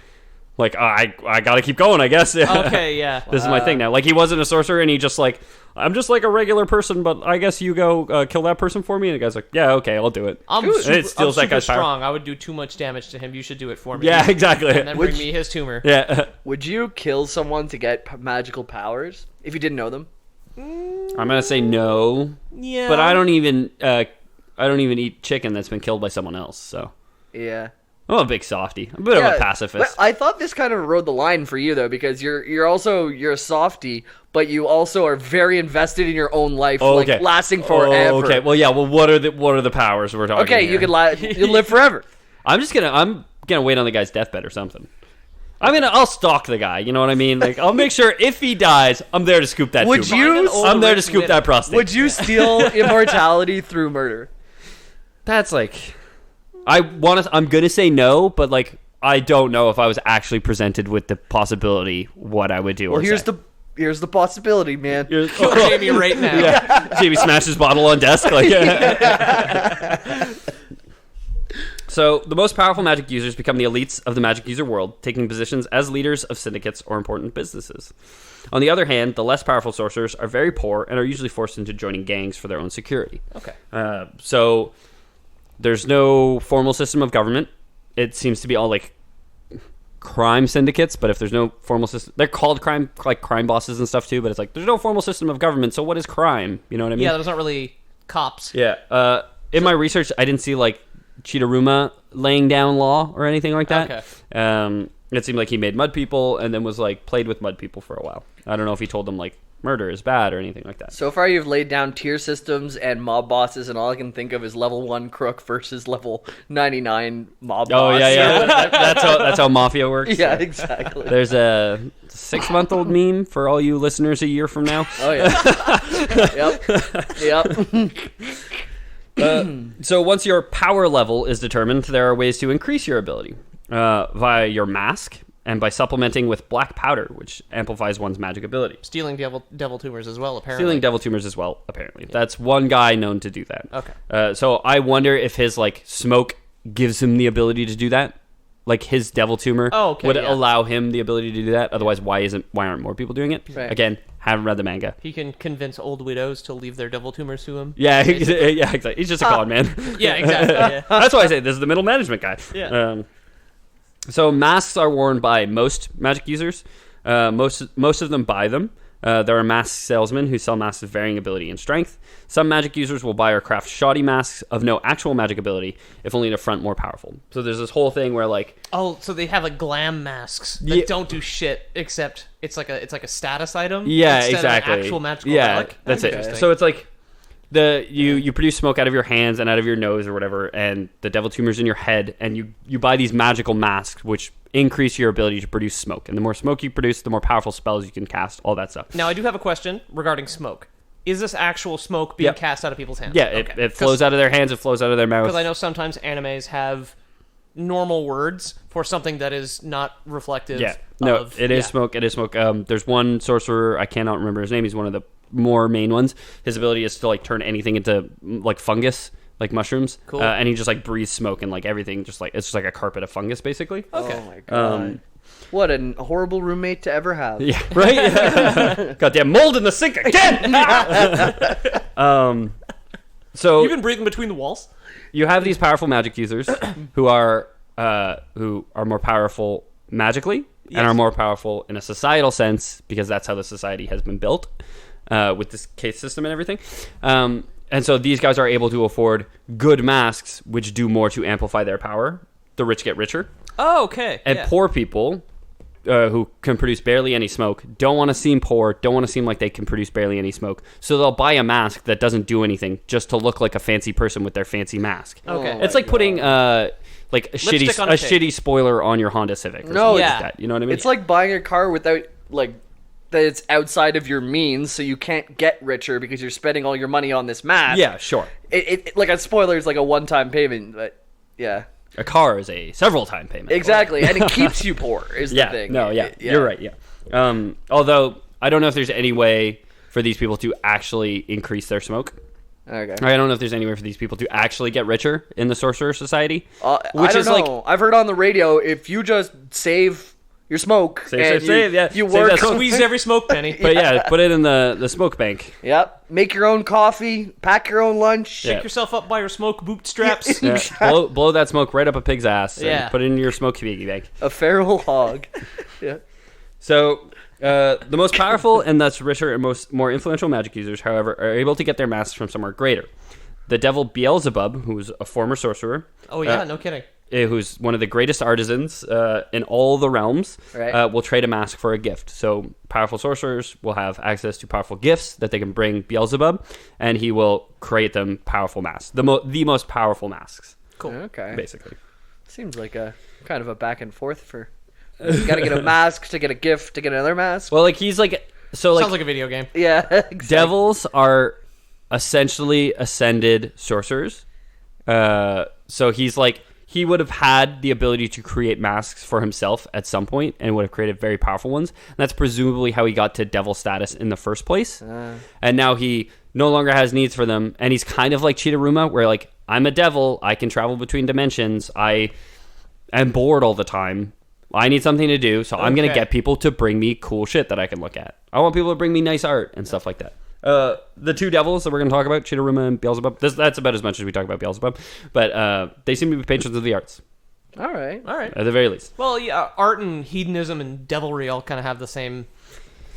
Speaker 2: I gotta keep going, I guess.
Speaker 1: Okay, yeah.
Speaker 2: This is my thing now. Like, he wasn't a sorcerer, and he just like, I'm just like a regular person, but I guess you go kill that person for me. And the guy's like, yeah, okay, I'll do it.
Speaker 1: I'm
Speaker 2: steals that guy's
Speaker 1: strong.
Speaker 2: power.
Speaker 1: I would do too much damage to him. You should do it for me.
Speaker 2: Yeah, exactly.
Speaker 1: And then bring me his tumor.
Speaker 2: Yeah.
Speaker 3: Would you kill someone to get magical powers if you didn't know them?
Speaker 2: I'm gonna say no.
Speaker 1: Yeah.
Speaker 2: But I don't even eat chicken that's been killed by someone else. So
Speaker 3: Yeah.
Speaker 2: I'm a big softie. I'm a bit of a pacifist.
Speaker 3: But I thought this kind of rode the line for you though, because you're a softie, but you also are very invested in your own life, like lasting forever.
Speaker 2: Okay. Well, yeah. Well, what are the powers we're talking?
Speaker 3: Okay,
Speaker 2: here?
Speaker 3: you live forever.
Speaker 2: I'm gonna wait on the guy's deathbed or something. I'll stalk the guy. You know what I mean? Like, I'll make sure if he dies, I'm there to scoop that. I'm there to scoop that prostate.
Speaker 3: Would you steal immortality through murder?
Speaker 2: That's like, I'm gonna say no, but like, I don't know if I was actually presented with the possibility what I would do.
Speaker 3: Well, here's the possibility, man.
Speaker 1: Kill Jamie right now.
Speaker 2: Yeah. Jamie smashed his bottle on desk. Like, So, the most powerful magic users become the elites of the magic user world, taking positions as leaders of syndicates or important businesses. On the other hand, the less powerful sorcerers are very poor and are usually forced into joining gangs for their own security.
Speaker 1: Okay.
Speaker 2: So, there's no formal system of government. It seems to be all like crime syndicates, but if there's no formal system, they're called crime bosses and stuff too, but it's like, there's no formal system of government, so what is crime? You know what I mean?
Speaker 1: Yeah, there's not really cops.
Speaker 2: Yeah. In my research, I didn't see like Chidoruma laying down law or anything like that.
Speaker 1: Okay.
Speaker 2: It seemed like he made mud people and then was like played with mud people for a while. I don't know if he told them like murder is bad or anything like that.
Speaker 3: So far you've laid down tier systems and mob bosses, and all I can think of is level 1 crook versus level 99 mob boss.
Speaker 2: Oh yeah. That's how mafia works.
Speaker 3: Yeah, exactly.
Speaker 2: There's a 6-month-old meme for all you listeners a year from now.
Speaker 3: Oh yeah. Yep.
Speaker 2: So once your power level is determined, there are ways to increase your ability via your mask and by supplementing with black powder, which amplifies one's magic ability.
Speaker 1: Stealing devil tumors as well, apparently.
Speaker 2: Stealing devil tumors as well, apparently. Yeah. That's one guy known to do that.
Speaker 1: Okay.
Speaker 2: So I wonder if his like smoke gives him the ability to do that. Like his devil tumor would allow him the ability to do that. Otherwise, why aren't more people doing it?
Speaker 3: Right.
Speaker 2: Again, haven't read the manga.
Speaker 1: He can convince old widows to leave their devil tumors to him.
Speaker 2: Yeah, yeah, exactly. He's just a con man.
Speaker 1: Yeah, exactly. Yeah.
Speaker 2: That's why I say this is the middle management guy.
Speaker 1: Yeah.
Speaker 2: So masks are worn by most magic users. Most of them buy them. There are mask salesmen who sell masks of varying ability and strength. Some magic users will buy or craft shoddy masks of no actual magic ability, if only to front more powerful. So there's this whole thing where like,
Speaker 1: so they have like glam masks that don't do shit except it's like a status item.
Speaker 2: Yeah,
Speaker 1: instead
Speaker 2: exactly.
Speaker 1: Of an actual magical relic.
Speaker 2: That's it. So it's like you produce smoke out of your hands and out of your nose or whatever, and the devil tumor's in your head, and you buy these magical masks which increase your ability to produce smoke. And the more smoke you produce, the more powerful spells you can cast, all that stuff.
Speaker 1: Now, I do have a question regarding smoke. Is this actual smoke being cast out of people's hands?
Speaker 2: Yeah, it flows out of their hands, it flows out of their mouths.
Speaker 1: Because I know sometimes animes have normal words for something that is not reflective of...
Speaker 2: It is smoke. It is smoke. There's one sorcerer, I cannot remember his name, he's one of the more main ones. His ability is to like turn anything into like fungus, like mushrooms.
Speaker 1: Cool.
Speaker 2: And he just like breathes smoke and like everything, just like it's just like a carpet of fungus basically.
Speaker 1: Okay.
Speaker 3: Oh my god. What a horrible roommate to ever have.
Speaker 2: Yeah, right? Goddamn mold in the sink again! So
Speaker 1: You've been breathing between the walls?
Speaker 2: you have these powerful magic users who are more powerful magically and are more powerful in a societal sense because that's how the society has been built with this caste system and everything. And so these guys are able to afford good masks, which do more to amplify their power. The rich get richer.
Speaker 1: Oh, okay.
Speaker 2: And poor people who can produce barely any smoke don't want to seem poor, don't want to seem like they can produce barely any smoke. So they'll buy a mask that doesn't do anything just to look like a fancy person with their fancy mask.
Speaker 1: Okay.
Speaker 2: It's like putting like a shitty spoiler on your Honda Civic. Or something like that. You know what I mean?
Speaker 3: It's like buying a car without like that it's outside of your means, so you can't get richer because you're spending all your money on this mask.
Speaker 2: Yeah, sure.
Speaker 3: It like a spoiler is like a one-time payment, but yeah.
Speaker 2: A car is a several-time payment.
Speaker 3: Exactly, and it keeps you poor is the thing.
Speaker 2: You're right, yeah. Although, I don't know if there's any way for these people to actually increase their smoke.
Speaker 3: Okay.
Speaker 2: I don't know if there's any way for these people to actually get richer in the Sorcerer Society.
Speaker 3: I don't know. I've heard on the radio, if you just save your smoke you work,
Speaker 1: squeeze every smoke penny.
Speaker 2: But yeah, put it in the smoke bank.
Speaker 3: Yep. Make your own coffee, pack your own lunch.
Speaker 1: Shake yourself up by your smoke bootstraps.
Speaker 2: Yeah. Blow that smoke right up a pig's ass. And put it in your smoke piggy bank.
Speaker 3: A feral hog. Yeah.
Speaker 2: So the most powerful and thus richer and more influential magic users, however, are able to get their masks from somewhere greater. The devil Beelzebub, who's a former sorcerer.
Speaker 1: Oh yeah, no kidding.
Speaker 2: Who's one of the greatest artisans in all the realms,
Speaker 3: right.
Speaker 2: Will trade a mask for a gift. So powerful sorcerers will have access to powerful gifts that they can bring Beelzebub, and he will create them powerful masks, the most powerful masks.
Speaker 1: Cool.
Speaker 3: Okay.
Speaker 2: Basically.
Speaker 3: Seems like a kind of a back and forth for... You gotta get a mask to get a gift to get another mask.
Speaker 2: Well, like he's like...
Speaker 1: Sounds like a video game.
Speaker 3: Yeah, exactly.
Speaker 2: Devils are essentially ascended sorcerers. So he's like... He would have had the ability to create masks for himself at some point and would have created very powerful ones. And that's presumably how he got to devil status in the first place. And now he no longer has needs for them. And he's kind of like Cheetah where like, I'm a devil. I can travel between dimensions. I am bored all the time. I need something to do. So I'm going to get people to bring me cool shit that I can look at. I want people to bring me nice art and stuff like that. The two devils that we're going to talk about, Cheetah and Beelzebub, that's about as much as we talk about Beelzebub, but they seem to be patrons of the arts.
Speaker 3: All right.
Speaker 2: At the very least.
Speaker 1: Well, yeah, art and hedonism and devilry all kind of have the same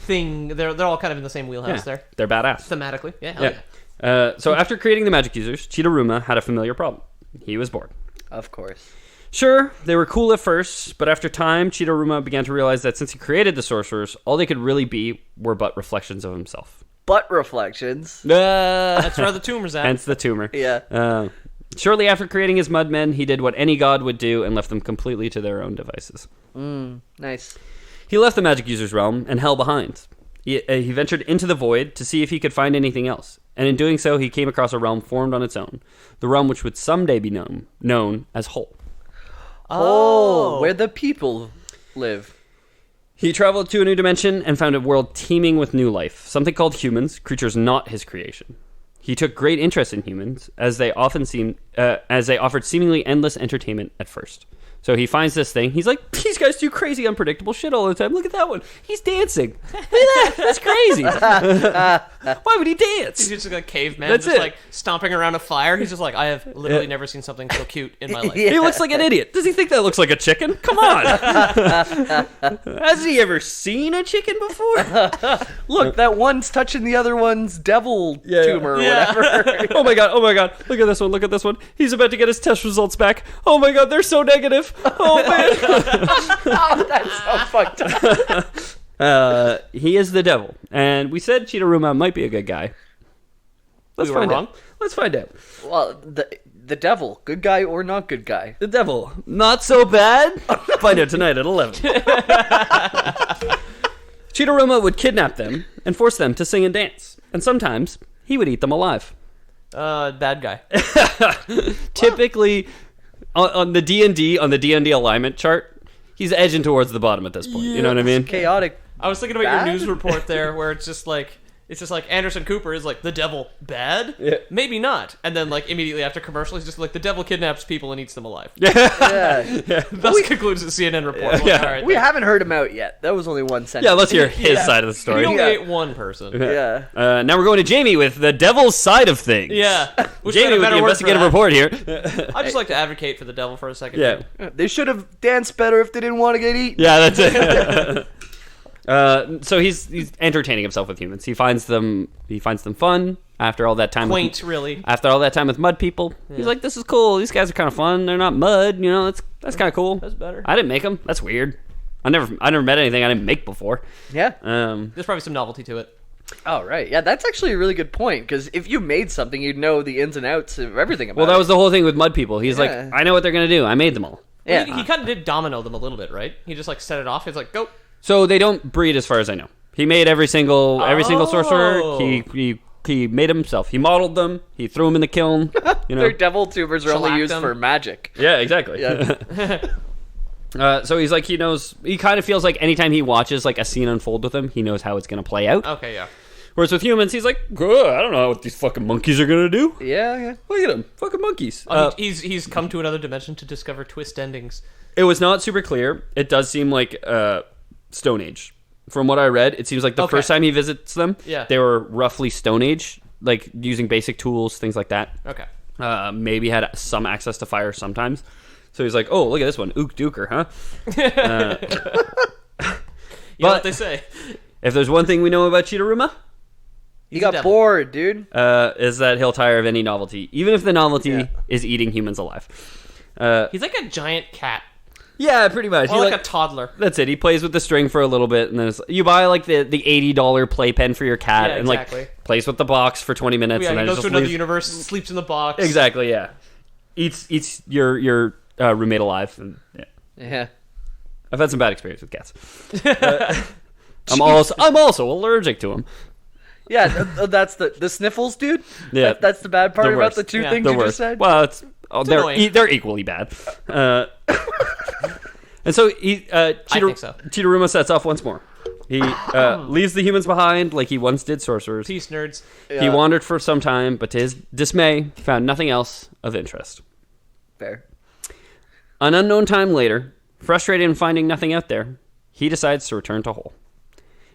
Speaker 1: thing. They're all kind of in the same wheelhouse there.
Speaker 2: They're badass.
Speaker 1: Thematically, yeah.
Speaker 2: So after creating the magic users, Cheetah had a familiar problem. He was bored.
Speaker 3: Of course.
Speaker 2: Sure, they were cool at first, but after time, Cheetah began to realize that since he created the sorcerers, all they could really be were but reflections of himself.
Speaker 3: Butt reflections.
Speaker 1: That's where the tumor's at.
Speaker 2: Hence the tumor.
Speaker 3: Yeah.
Speaker 2: Shortly after creating his mudmen, he did what any god would do and left them completely to their own devices.
Speaker 3: Nice.
Speaker 2: He left the magic user's realm and hell behind. He ventured into the void to see if he could find anything else. And in doing so, he came across a realm formed on its own. The realm which would someday be known as Hole.
Speaker 3: Oh, where the people live.
Speaker 2: He traveled to a new dimension and found a world teeming with new life, something called humans, creatures not his creation. He took great interest in humans, as they offered seemingly endless entertainment at first. So he finds this thing. He's like, these guys do crazy, unpredictable shit all the time. Look at that one. He's dancing. Look at that. That's crazy. Why would he dance?
Speaker 1: He's just like a caveman,
Speaker 2: That's
Speaker 1: just
Speaker 2: it.
Speaker 1: like stomping around a fire. He's just like, I have literally never seen something so cute in my life.
Speaker 2: He looks like an idiot. Does he think that looks like a chicken? Come on. Has he ever seen a chicken before?
Speaker 3: Look, that one's touching the other one's devil tumor or whatever.
Speaker 2: Oh my god. Look at this one. Look at this one. He's about to get his test results back. Oh my god, they're so negative. Oh man.
Speaker 3: Oh, that's so fucked up.
Speaker 2: He is the devil. And we said Cheetah might be a good guy. Let's find out. Let's find out.
Speaker 3: Well, the devil, good guy or not good guy?
Speaker 2: The devil, not so bad. Find out tonight at 11. Cheetah would kidnap them and force them to sing and dance. And sometimes he would eat them alive.
Speaker 1: Bad guy.
Speaker 2: Typically, on the D&D alignment chart, he's edging towards the bottom at this point. You know what I mean?
Speaker 3: Chaotic.
Speaker 1: I was thinking about your news report there, where it's just like, It's just like Anderson Cooper is like the devil bad, maybe not, and then like immediately after commercial, he's just like the devil kidnaps people and eats them alive. Thus concludes the CNN report. Like, all right,
Speaker 3: we haven't heard him out yet. That was only one sentence.
Speaker 2: Yeah, let's hear his side of the story.
Speaker 1: He only ate one person.
Speaker 2: Now we're going to Jamie with the devil's side of things.
Speaker 1: Yeah,
Speaker 2: Jamie with the investigative report here.
Speaker 1: I just like to advocate for the devil for a second.
Speaker 2: Yeah,
Speaker 3: they should have danced better if they didn't want to get eaten.
Speaker 2: Yeah, that's it. So he's entertaining himself with humans. He finds them fun after all that time.
Speaker 1: Quaint, really.
Speaker 2: After all that time with mud people, he's like, "This is cool. These guys are kind of fun. They're not mud. You know, that's kind of cool.
Speaker 1: That's better.
Speaker 2: I didn't make them. That's weird. I never met anything I didn't make before.
Speaker 3: Yeah.
Speaker 1: There's probably some novelty to it.
Speaker 3: Oh, right. Yeah, that's actually a really good point, because if you made something, you'd know the ins and outs of everything about it.
Speaker 2: Well, that was the whole thing with mud people. He's like, I know what they're going to do. I made them all.
Speaker 1: Yeah. He kind of did domino them a little bit, right? He just like set it off. He's like, go.
Speaker 2: So they don't breed as far as I know. He made every single sorcerer. He made them himself. He modeled them. He threw them in the kiln. You know.
Speaker 3: Their devil tubers are only used for magic.
Speaker 2: Yeah, exactly.
Speaker 3: Yeah.
Speaker 2: So he's like, he kind of feels like anytime he watches like a scene unfold with him, he knows how it's going to play out.
Speaker 1: Okay, yeah.
Speaker 2: Whereas with humans, he's like, I don't know what these fucking monkeys are going to do.
Speaker 3: Yeah.
Speaker 2: Look at them. Fucking monkeys.
Speaker 1: He's come to another dimension to discover twist endings.
Speaker 2: It was not super clear. It does seem like Stone Age. From what I read, it seems like the first time he visits them, they were roughly Stone Age, like using basic tools, things like that.
Speaker 1: Okay.
Speaker 2: Maybe had some access to fire sometimes. So he's like, oh, look at this one. Ook Duker, huh?
Speaker 1: You know what they say.
Speaker 2: If there's one thing we know about Cheetoruma,
Speaker 3: he got bored, dude.
Speaker 2: Is that he'll tire of any novelty, even if the novelty is eating humans alive.
Speaker 1: He's like a giant cat.
Speaker 2: Yeah, pretty much.
Speaker 1: Or like a toddler.
Speaker 2: That's it. He plays with the string for a little bit, and then you buy like the $80 playpen for your cat, and like plays with the box for 20 minutes, and then
Speaker 1: goes
Speaker 2: just
Speaker 1: to another universe, sleeps in the box.
Speaker 2: Exactly. Yeah. Eats your roommate alive. And,
Speaker 3: yeah.
Speaker 2: I've had some bad experience with cats. I'm also allergic to them.
Speaker 3: Yeah, that's the sniffles, dude.
Speaker 2: Yeah,
Speaker 3: that's the bad part about the two things you just said.
Speaker 2: Well, they're equally bad. And so Cheetoruma sets off once more. He leaves the humans behind like he once did sorcerers.
Speaker 1: Peace, nerds.
Speaker 2: He wandered for some time, but to his dismay, found nothing else of interest.
Speaker 3: Fair.
Speaker 2: An unknown time later, frustrated in finding nothing out there, he decides to return to Hull.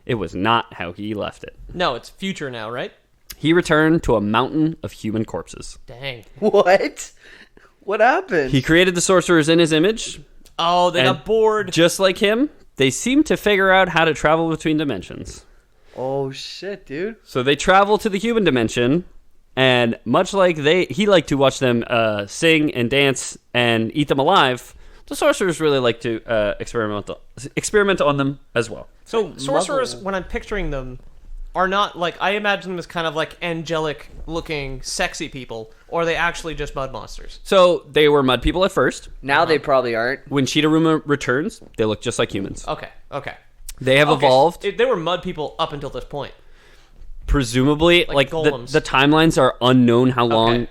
Speaker 2: It was not how he left it.
Speaker 1: No, it's future now, right?
Speaker 2: He returned to a mountain of human corpses.
Speaker 1: Dang.
Speaker 3: What? What happened?
Speaker 2: He created the sorcerers in his image.
Speaker 1: Oh, they got bored.
Speaker 2: Just like him, they seemed to figure out how to travel between dimensions.
Speaker 3: Oh, shit, dude.
Speaker 2: So they travel to the human dimension, and much like he liked to watch them sing and dance and eat them alive, the sorcerers really like to experiment on them as well.
Speaker 1: So sorcerers, when I'm picturing them, are not like, I imagine them as kind of like angelic looking sexy people, or are they actually just mud monsters?
Speaker 2: So they were mud people at first.
Speaker 3: Now they probably aren't.
Speaker 2: When Cheetoruma returns, they look just like humans.
Speaker 1: Okay.
Speaker 2: They have evolved.
Speaker 1: They were mud people up until this point.
Speaker 2: Presumably, like the timelines are unknown how long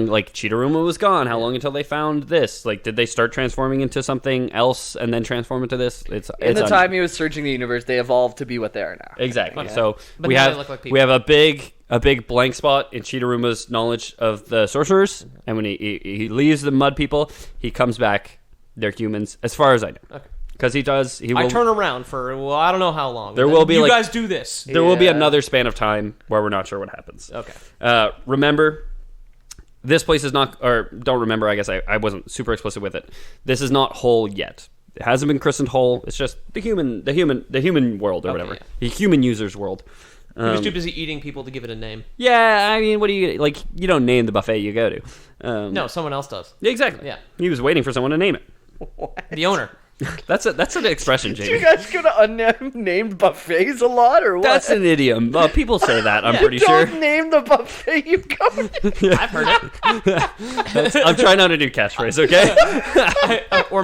Speaker 2: like Cheetoruma was gone, how long until they found this. Like, did they start transforming into something else and then transform into this? It's
Speaker 3: the time he was searching the universe, they evolved to be what they are now.
Speaker 2: Exactly.
Speaker 1: Okay.
Speaker 2: So
Speaker 1: but
Speaker 2: we have a big blank spot in Cheetoruma's knowledge of the sorcerers, and when he leaves the mud people, he comes back. They're humans, as far as I know. Okay. Because I
Speaker 1: turn around for, I don't know how long.
Speaker 2: There will be
Speaker 1: you guys do this.
Speaker 2: There will be another span of time where we're not sure what happens.
Speaker 1: Okay.
Speaker 2: Remember, this place is not, or don't remember, I guess I wasn't super explicit with it. This is not Hull yet. It hasn't been christened Hull. It's just the human world or whatever. Yeah. The human users world.
Speaker 1: He was too busy eating people to give it a name.
Speaker 2: Yeah, I mean, what do you, like, you don't name the buffet you go to.
Speaker 1: No, someone else does.
Speaker 2: Exactly.
Speaker 1: Yeah.
Speaker 2: He was waiting for someone to name it.
Speaker 3: What?
Speaker 1: The owner.
Speaker 2: That's an expression, Jamie.
Speaker 3: You guys go to unnamed buffets a lot, or what?
Speaker 2: That's an idiom. People say that. I'm pretty
Speaker 3: sure.
Speaker 2: Don't
Speaker 3: name the buffet you come to.
Speaker 1: I've heard it.
Speaker 2: I'm trying not to do catchphrase, okay?
Speaker 1: Or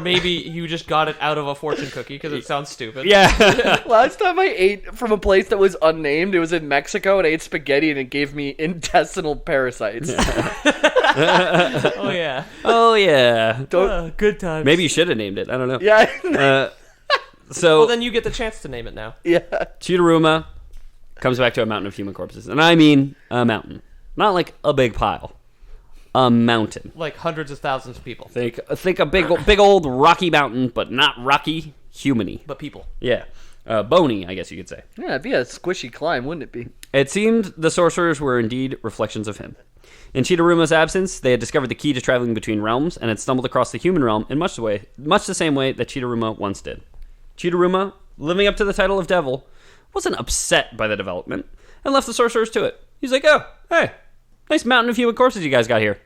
Speaker 1: maybe you just got it out of a fortune cookie because it sounds stupid.
Speaker 2: Yeah.
Speaker 3: Last time I ate from a place that was unnamed, it was in Mexico, and I ate spaghetti, and it gave me intestinal parasites.
Speaker 1: Oh yeah.
Speaker 2: Oh yeah.
Speaker 1: Good times.
Speaker 2: Maybe you should have named it. I don't know.
Speaker 3: Yeah.
Speaker 2: So
Speaker 1: well, then you get the chance to name it now.
Speaker 3: Yeah.
Speaker 2: Cheetoruma comes back to a mountain of human corpses. And I mean a mountain. Not like a big pile. A mountain.
Speaker 1: Like hundreds of thousands of people.
Speaker 2: Think a big old rocky mountain, but not rocky, human-y.
Speaker 1: But people.
Speaker 2: Yeah. Bony, I guess you could say.
Speaker 3: Yeah, it'd be a squishy climb, wouldn't it be?
Speaker 2: It seemed the sorcerers were indeed reflections of him. In Chitaruma's absence, they had discovered the key to traveling between realms and had stumbled across the human realm in much the same way that Chitaruma once did. Chitaruma, living up to the title of devil, wasn't upset by the development and left the sorcerers to it. He's like, oh, hey, nice mountain of human corpses you guys got here.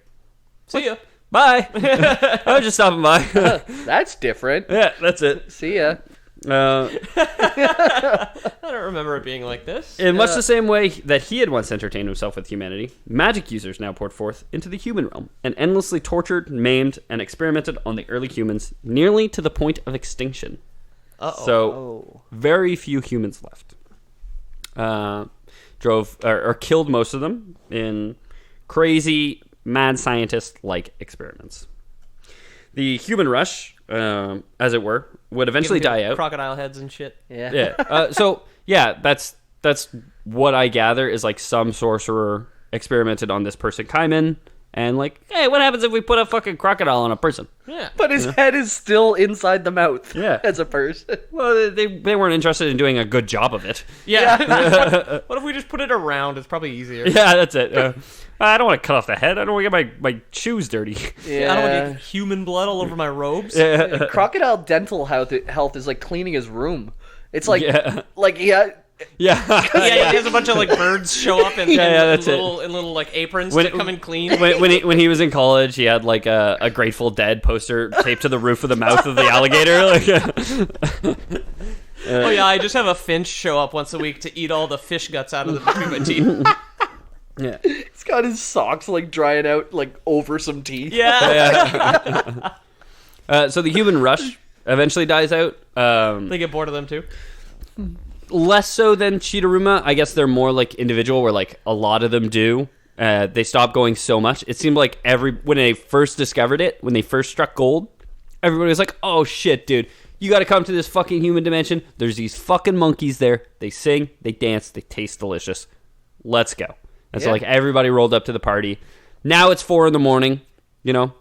Speaker 1: See ya.
Speaker 2: Bye. I was just stopping by.
Speaker 3: That's different.
Speaker 2: Yeah, that's it.
Speaker 3: See ya.
Speaker 1: I don't remember it being like this.
Speaker 2: In much the same way that he had once entertained himself with humanity, magic users now poured forth into the human realm and endlessly tortured, maimed, and experimented on the early humans nearly to the point of extinction.
Speaker 1: Uh-oh.
Speaker 2: So, very few humans left. Killed most of them in crazy, mad scientist-like experiments. The human rush, as it were, would eventually die out.
Speaker 1: Crocodile heads and shit.
Speaker 3: Yeah.
Speaker 2: Yeah. That's what I gather is like some sorcerer experimented on this person Kaiman and like, hey, what happens if we put a fucking crocodile on a person?
Speaker 1: Yeah.
Speaker 3: But his head is still inside the mouth.
Speaker 2: Yeah.
Speaker 3: As a person.
Speaker 2: Well, they weren't interested in doing a good job of it.
Speaker 1: Yeah. What if we just put it around? It's probably easier.
Speaker 2: Yeah, that's it. I don't want to cut off the head. I don't want to get my shoes dirty.
Speaker 1: Yeah. I don't want to get human blood all over my robes.
Speaker 2: Yeah.
Speaker 3: Crocodile dental health is like cleaning his room. It's like,
Speaker 2: Yeah.
Speaker 3: Yeah.
Speaker 2: Yeah.
Speaker 1: Yeah, he has a bunch of like birds show up in little like aprons to come and clean.
Speaker 2: When he was in college, he had like a Grateful Dead poster taped to the roof of the mouth of the alligator.
Speaker 1: Oh yeah, I just have a finch show up once a week to eat all the fish guts out of between my teeth.
Speaker 2: Yeah.
Speaker 3: He's got his socks like drying out like over some teeth.
Speaker 1: Yeah.
Speaker 2: So the human rush eventually dies out.
Speaker 1: They get bored of them too.
Speaker 2: Less so than Chitaruma. I guess they're more like individual, where like a lot of them do. They stop going so much. It seemed like when they first discovered it, when they first struck gold, everybody was like, "Oh shit, dude, you got to come to this fucking human dimension. There's these fucking monkeys there. They sing, they dance, they taste delicious. Let's go." And so like everybody rolled up to the party. Now it's 4 a.m. You know,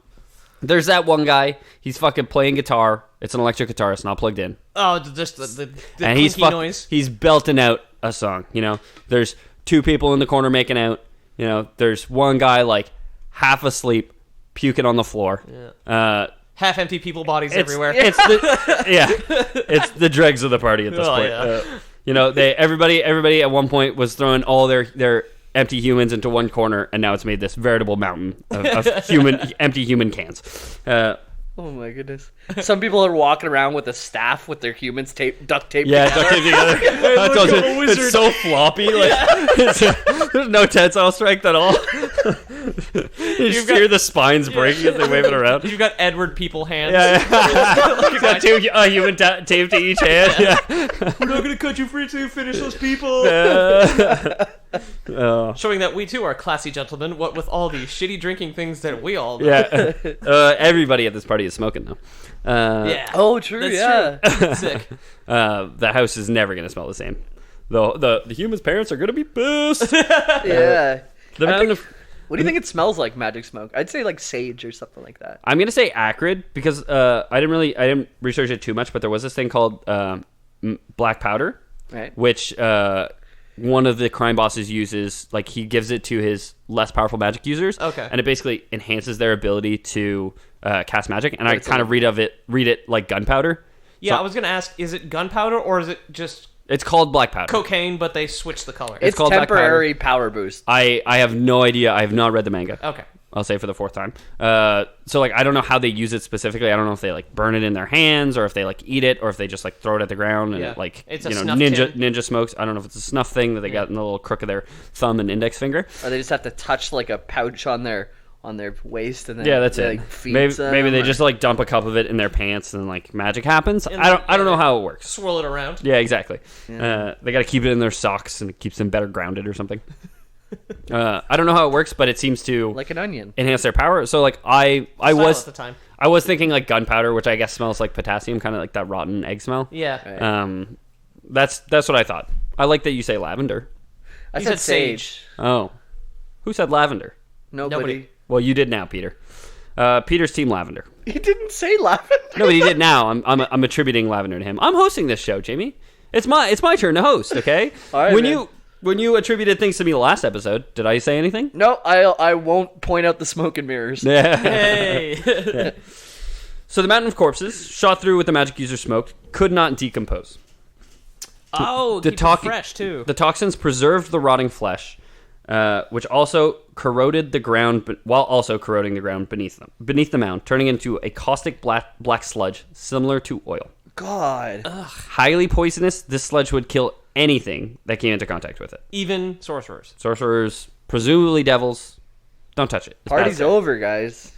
Speaker 2: there's that one guy. He's fucking playing guitar. It's an electric guitar. It's not plugged in.
Speaker 1: Oh, just the
Speaker 2: and
Speaker 1: clinky noise.
Speaker 2: He's belting out a song. You know, there's 2 people in the corner making out. You know, there's one guy like half asleep, puking on the floor.
Speaker 1: Yeah. Half empty people bodies everywhere.
Speaker 2: It's the dregs of the party at this point.
Speaker 1: Yeah.
Speaker 2: You know, everybody at one point was throwing all their empty humans into one corner, and now it's made this veritable mountain of empty human cans.
Speaker 3: Oh my goodness! Some people are walking around with a staff with their humans duct taped.
Speaker 2: Yeah,
Speaker 3: together.
Speaker 2: duct taped together. It's so floppy. Like there's no tensile strength at all. You just hear the spines breaking as they wave it around.
Speaker 1: You've got Edward people hands.
Speaker 2: Yeah. You've got 2 human taped to each hand. Yeah.
Speaker 1: We're not gonna cut you free till you finish those people. Showing that we too are classy gentlemen. What with all the shitty drinking things that we all do.
Speaker 2: Yeah. Everybody at this party is smoking though.
Speaker 1: Yeah.
Speaker 3: Oh, true.
Speaker 1: That's true. Sick.
Speaker 2: The house is never going to smell the same. The humans' parents are going to be pissed.
Speaker 3: Yeah. What do you think
Speaker 2: Mm-hmm.
Speaker 3: it smells like, magic smoke? I'd say like sage or something like that.
Speaker 2: I'm going to say acrid because I didn't research it too much, but there was this thing called black powder,
Speaker 3: Right.
Speaker 2: which one of the crime bosses uses. Like he gives it to his less powerful magic users.
Speaker 1: Okay.
Speaker 2: And it basically enhances their ability to cast magic. And I kind of read it like gunpowder.
Speaker 1: Yeah,
Speaker 2: So-
Speaker 1: I was gonna ask: is it gunpowder or is it just
Speaker 2: It's called black powder.
Speaker 1: cocaine, but they switch the color?
Speaker 3: It's
Speaker 2: called black powder.
Speaker 3: temporary power boost.
Speaker 2: I have no idea. I have not read the manga.
Speaker 1: Okay.
Speaker 2: I'll say for the 4th time. So like I don't know how they use it specifically. I don't know if they like burn it in their hands or if they like eat it or if they just like throw it at the ground and
Speaker 1: Yeah.
Speaker 2: it like
Speaker 1: It's a
Speaker 2: you know
Speaker 1: snuff
Speaker 2: ninja smokes. I don't know if it's a snuff thing that they got in the little crook of their thumb and index finger.
Speaker 3: Or they just have to touch like a pouch on their waist and then
Speaker 2: Yeah, that's
Speaker 3: it.
Speaker 2: it.
Speaker 3: Like, feeds
Speaker 2: Maybe they
Speaker 3: them,
Speaker 2: just like dump a cup of it in their pants and like magic happens.
Speaker 1: And
Speaker 2: I don't know how it works.
Speaker 1: Swirl it around.
Speaker 2: Yeah, exactly. They got to keep it in their socks and it keeps them better grounded or something. I don't know how it works, but it seems to
Speaker 3: like an onion.
Speaker 2: enhance their power. So like I
Speaker 1: Style
Speaker 2: was
Speaker 1: at the time.
Speaker 2: I was thinking like gunpowder, which I guess smells like potassium, kind of like that rotten egg smell.
Speaker 1: Yeah.
Speaker 3: Right.
Speaker 2: That's what I thought. I like that you say lavender.
Speaker 3: I said sage.
Speaker 2: Oh. Who said lavender?
Speaker 3: Nobody.
Speaker 2: Well, you did now, Peter. Peter's team lavender.
Speaker 3: He didn't say lavender.
Speaker 2: No, but he did now. I'm attributing lavender to him. I'm hosting this show, Jamie. It's my turn to host, okay?
Speaker 3: All right,
Speaker 2: when you attributed things to me last episode, did I say anything?
Speaker 3: No, I won't point out the smoke and mirrors.
Speaker 2: Yeah.
Speaker 1: Hey.
Speaker 2: Yeah. So the mountain of corpses, shot through with the magic user smoked, could not decompose.
Speaker 1: Oh, keep it fresh too.
Speaker 2: The toxins preserved the rotting flesh, which also corroded the ground, while also corroding the ground beneath the mound, turning into a caustic black sludge similar to oil.
Speaker 3: God.
Speaker 1: Ugh.
Speaker 2: Highly poisonous, this sludge would kill anything that came into contact with it.
Speaker 1: Even sorcerers.
Speaker 2: Sorcerers, presumably devils. Don't touch it. It's
Speaker 3: Party's over, guys.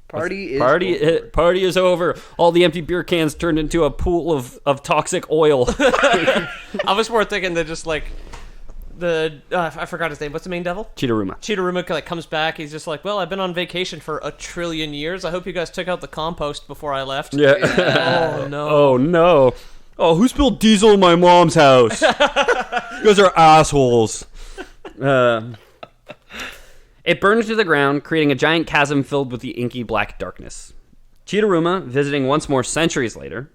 Speaker 3: Party
Speaker 2: is over. All the empty beer cans turned into a pool of toxic oil.
Speaker 1: I was more thinking that just like I forgot his name. What's the main devil?
Speaker 2: Cheetoruma
Speaker 1: Like comes back. He's just like, well, I've been on vacation for 1 trillion years. I hope you guys took out the compost before I left.
Speaker 2: Yeah.
Speaker 1: Oh no.
Speaker 2: Oh no. Oh, who spilled diesel in my mom's house? You guys are assholes. It burned to the ground, creating a giant chasm filled with the inky black darkness. Cheetoruma, visiting once more centuries later,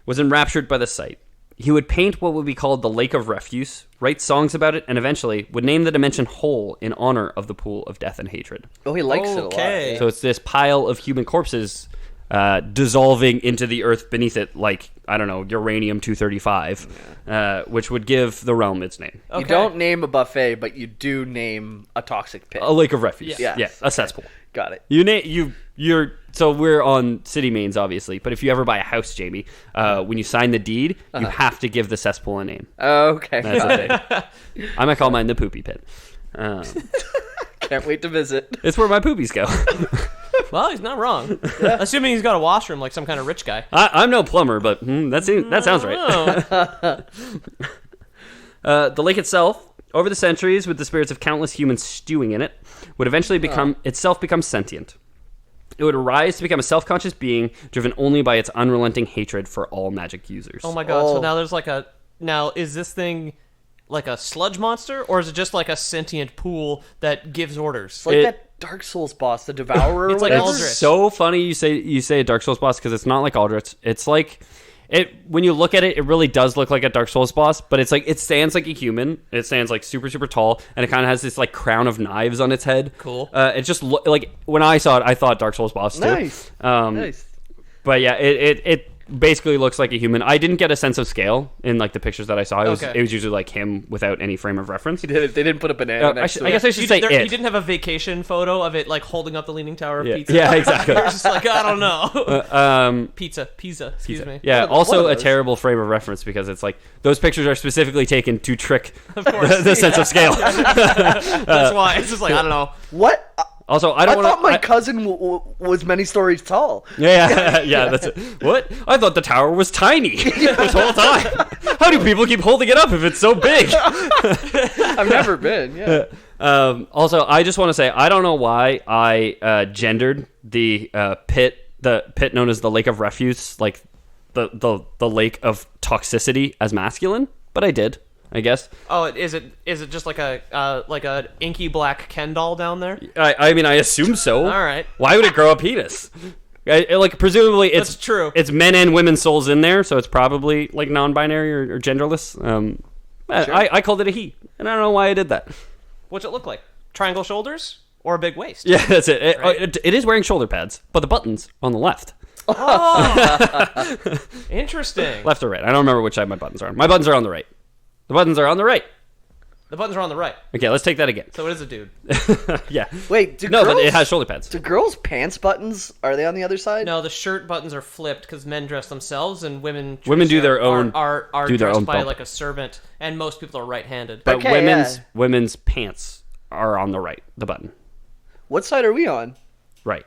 Speaker 2: was enraptured by the sight. He would paint what would be called the Lake of Refuse, write songs about it, and eventually would name the dimension Hole in honor of the pool of death and hatred.
Speaker 3: Oh, he likes it a lot.
Speaker 2: So it's this pile of human corpses dissolving into the earth beneath it like, I don't know, uranium-235, which would give the realm its name.
Speaker 3: Okay. You don't name a buffet, but you do name a toxic pit.
Speaker 2: A lake of refuse.
Speaker 3: Yeah,
Speaker 2: a cesspool.
Speaker 3: Got it.
Speaker 2: You're so we're on city mains, obviously, but if you ever buy a house, Jamie, when you sign the deed, you have to give the cesspool a name.
Speaker 3: Oh, okay.
Speaker 2: That's the thing. I might call mine the poopy pit.
Speaker 3: Can't wait to visit.
Speaker 2: It's where my poopies go.
Speaker 1: Well, he's not wrong. Yeah. Assuming he's got a washroom like some kind of rich guy.
Speaker 2: I'm no plumber, but that sounds right. The lake itself, over the centuries, with the spirits of countless humans stewing in it, would eventually become sentient. It would arise to become a self-conscious being, driven only by its unrelenting hatred for all magic users.
Speaker 1: Oh my god, so now there's is this thing like a sludge monster, or is it just like a sentient pool that gives orders?
Speaker 3: It's like that Dark Souls boss, the Devourer.
Speaker 1: It's like Aldrich.
Speaker 2: It's so funny you say a Dark Souls boss, because it's not like Aldrich. It's like when you look at it, it really does look like a Dark Souls boss, but it's like it stands like a human. It stands like super super tall, and it kind of has this like crown of knives on its head.
Speaker 1: Cool.
Speaker 2: It just like when I saw it, I thought Dark Souls boss too.
Speaker 3: Nice.
Speaker 2: Nice. But yeah, it basically looks like a human. I didn't get a sense of scale in like the pictures that I saw. It was usually like him without any frame of reference.
Speaker 3: They didn't put a banana next to it.
Speaker 2: I guess I should say it.
Speaker 1: He didn't have a vacation photo of it like holding up the Leaning Tower of Pizza.
Speaker 2: Yeah, exactly.
Speaker 1: It was just like, I don't know. Pizza. Excuse me.
Speaker 2: Yeah, also a terrible frame of reference, because it's like those pictures are specifically taken to trick the sense of scale.
Speaker 1: That's why it's just like, I don't know.
Speaker 3: What?
Speaker 2: Also, I
Speaker 3: thought my cousin was many stories tall.
Speaker 2: Yeah, that's it. What? I thought the tower was tiny this whole time. How do people keep holding it up if it's so big?
Speaker 3: I've never been. Yeah.
Speaker 2: Also, I just want to say I don't know why I gendered the pit known as the Lake of Refuse, like the lake of toxicity, as masculine, but I did. I guess. Oh,
Speaker 1: is it just like a inky black Ken doll down there?
Speaker 2: I mean, I assume so.
Speaker 1: All right.
Speaker 2: Why would it grow a penis? Like presumably, it's
Speaker 1: That's true.
Speaker 2: It's men and women's souls in there, so it's probably like non-binary or genderless. Sure. I called it a he, and I don't know why I did that.
Speaker 1: What's it look like? Triangle shoulders or a big waist?
Speaker 2: Yeah, that's it. Right? It is wearing shoulder pads, but the button's on the left.
Speaker 1: Oh, interesting.
Speaker 2: Left or right? I don't remember which side my buttons are on. My buttons are on the right. The buttons are on the right.
Speaker 1: The buttons are on the right.
Speaker 2: Okay, let's take that again.
Speaker 1: So it is a dude.
Speaker 2: Yeah.
Speaker 3: Wait,
Speaker 2: but it has shoulder pads.
Speaker 3: Do girls' pants buttons, are they on the other side?
Speaker 1: No, the shirt buttons are flipped because men dress themselves and women
Speaker 2: do their own.
Speaker 1: Are
Speaker 2: do their
Speaker 1: dressed
Speaker 2: own
Speaker 1: by
Speaker 2: bump.
Speaker 1: like a servant, and most people are right-handed.
Speaker 2: But women's pants are on the right. The button.
Speaker 3: What side are we on?
Speaker 2: Right.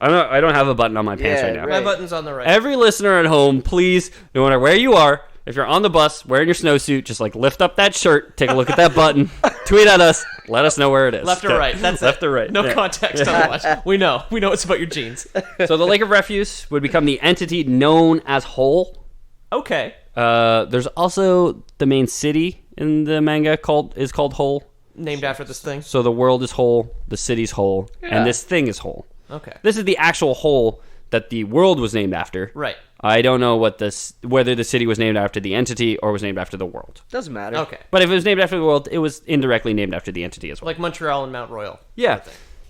Speaker 2: I don't have a button on my pants right now.
Speaker 1: My button's on the right.
Speaker 2: Every listener at home, please, no matter where you are, if you're on the bus wearing your snowsuit, just like lift up that shirt, take a look at that button, tweet at us, let us know where it is.
Speaker 1: Left or right? That's
Speaker 2: left or right.
Speaker 1: No context otherwise. We know it's about your jeans.
Speaker 2: So the Lake of Refuse would become the entity known as Hole.
Speaker 1: Okay.
Speaker 2: There's also the main city in the manga called Hole.
Speaker 1: named after this thing.
Speaker 2: So the world is whole, the city's whole, and this thing is whole.
Speaker 1: Okay.
Speaker 2: This is the actual whole that the world was named after.
Speaker 1: Right.
Speaker 2: I don't know whether the city was named after the entity or was named after the world.
Speaker 3: Doesn't matter.
Speaker 1: Okay.
Speaker 2: But if it was named after the world, it was indirectly named after the entity as well.
Speaker 1: Like Montreal and Mount Royal.
Speaker 2: Yeah.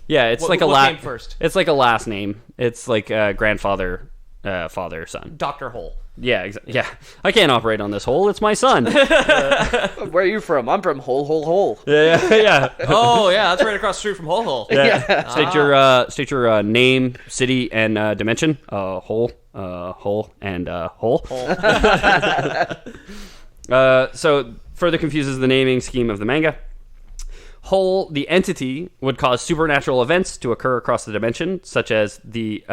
Speaker 2: Yeah, it's like
Speaker 1: what came first?
Speaker 2: It's like a last name. It's like grandfather, father, son.
Speaker 1: Dr. Hole.
Speaker 2: Yeah, exactly. Yeah. I can't operate on this hole. It's my son.
Speaker 3: Where are you from? I'm from Hole.
Speaker 2: Yeah.
Speaker 1: Oh, yeah, that's right across the street from Hole Hole.
Speaker 2: Yeah. State your name, city, and dimension. Hole, and hole. So further confuses the naming scheme of the manga. Whole, the entity, would cause supernatural events to occur across the dimension, such as the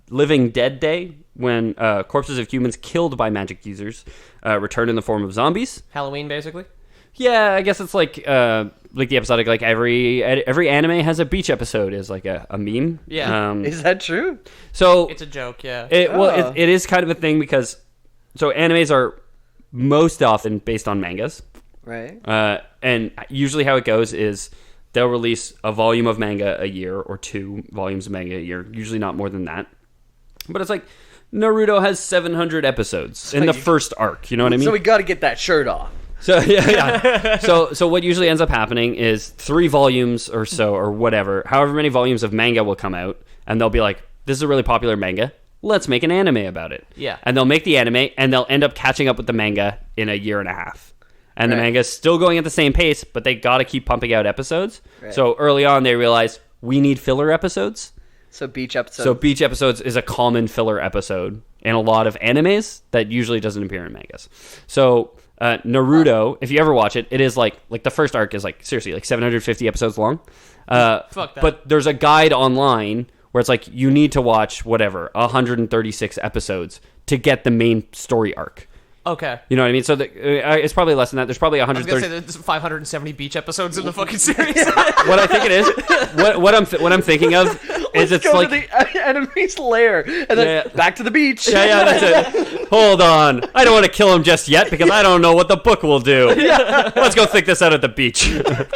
Speaker 2: Living Dead Day, when corpses of humans killed by magic users return in the form of zombies.
Speaker 1: Halloween, basically?
Speaker 2: Yeah, I guess it's like the episodic, like every anime has a beach episode is like a meme.
Speaker 1: Yeah.
Speaker 3: Is that true?
Speaker 2: So
Speaker 1: It's a joke, yeah.
Speaker 2: It is kind of a thing because so animes are most often based on mangas.
Speaker 3: Right.
Speaker 2: And usually how it goes is they'll release a volume of manga a year or 2 volumes of manga a year, usually not more than that. But it's like Naruto has 700 episodes in the first arc, you know what I mean?
Speaker 3: So we got to get that shirt off.
Speaker 2: So yeah. So what usually ends up happening is 3 volumes or so or whatever, however many volumes of manga will come out, and they'll be like, this is a really popular manga. Let's make an anime about it.
Speaker 1: Yeah.
Speaker 2: And they'll make the anime, and they'll end up catching up with the manga in a year and a half. And the manga's still going at the same pace, but they got to keep pumping out episodes. Right. So early on, they realized we need filler episodes.
Speaker 3: So beach episodes.
Speaker 2: So beach episodes is a common filler episode in a lot of animes that usually doesn't appear in mangas. So Naruto, if you ever watch it, it is like the first arc is like seriously like 750 episodes long.
Speaker 1: Fuck that.
Speaker 2: But there's a guide online where it's like you need to watch whatever 136 episodes to get the main story arc.
Speaker 1: Okay.
Speaker 2: You know what I mean? So it's probably less than that. There's probably 130.
Speaker 1: I was gonna say there's 570 beach episodes in the fucking series.
Speaker 2: What I think it is, what I'm thinking of is it's
Speaker 3: go
Speaker 2: like
Speaker 3: to the enemy's lair and then back to the beach.
Speaker 2: Yeah, that's it. Hold on, I don't want to kill him just yet because I don't know what the book will do. Let's go think this out at the beach.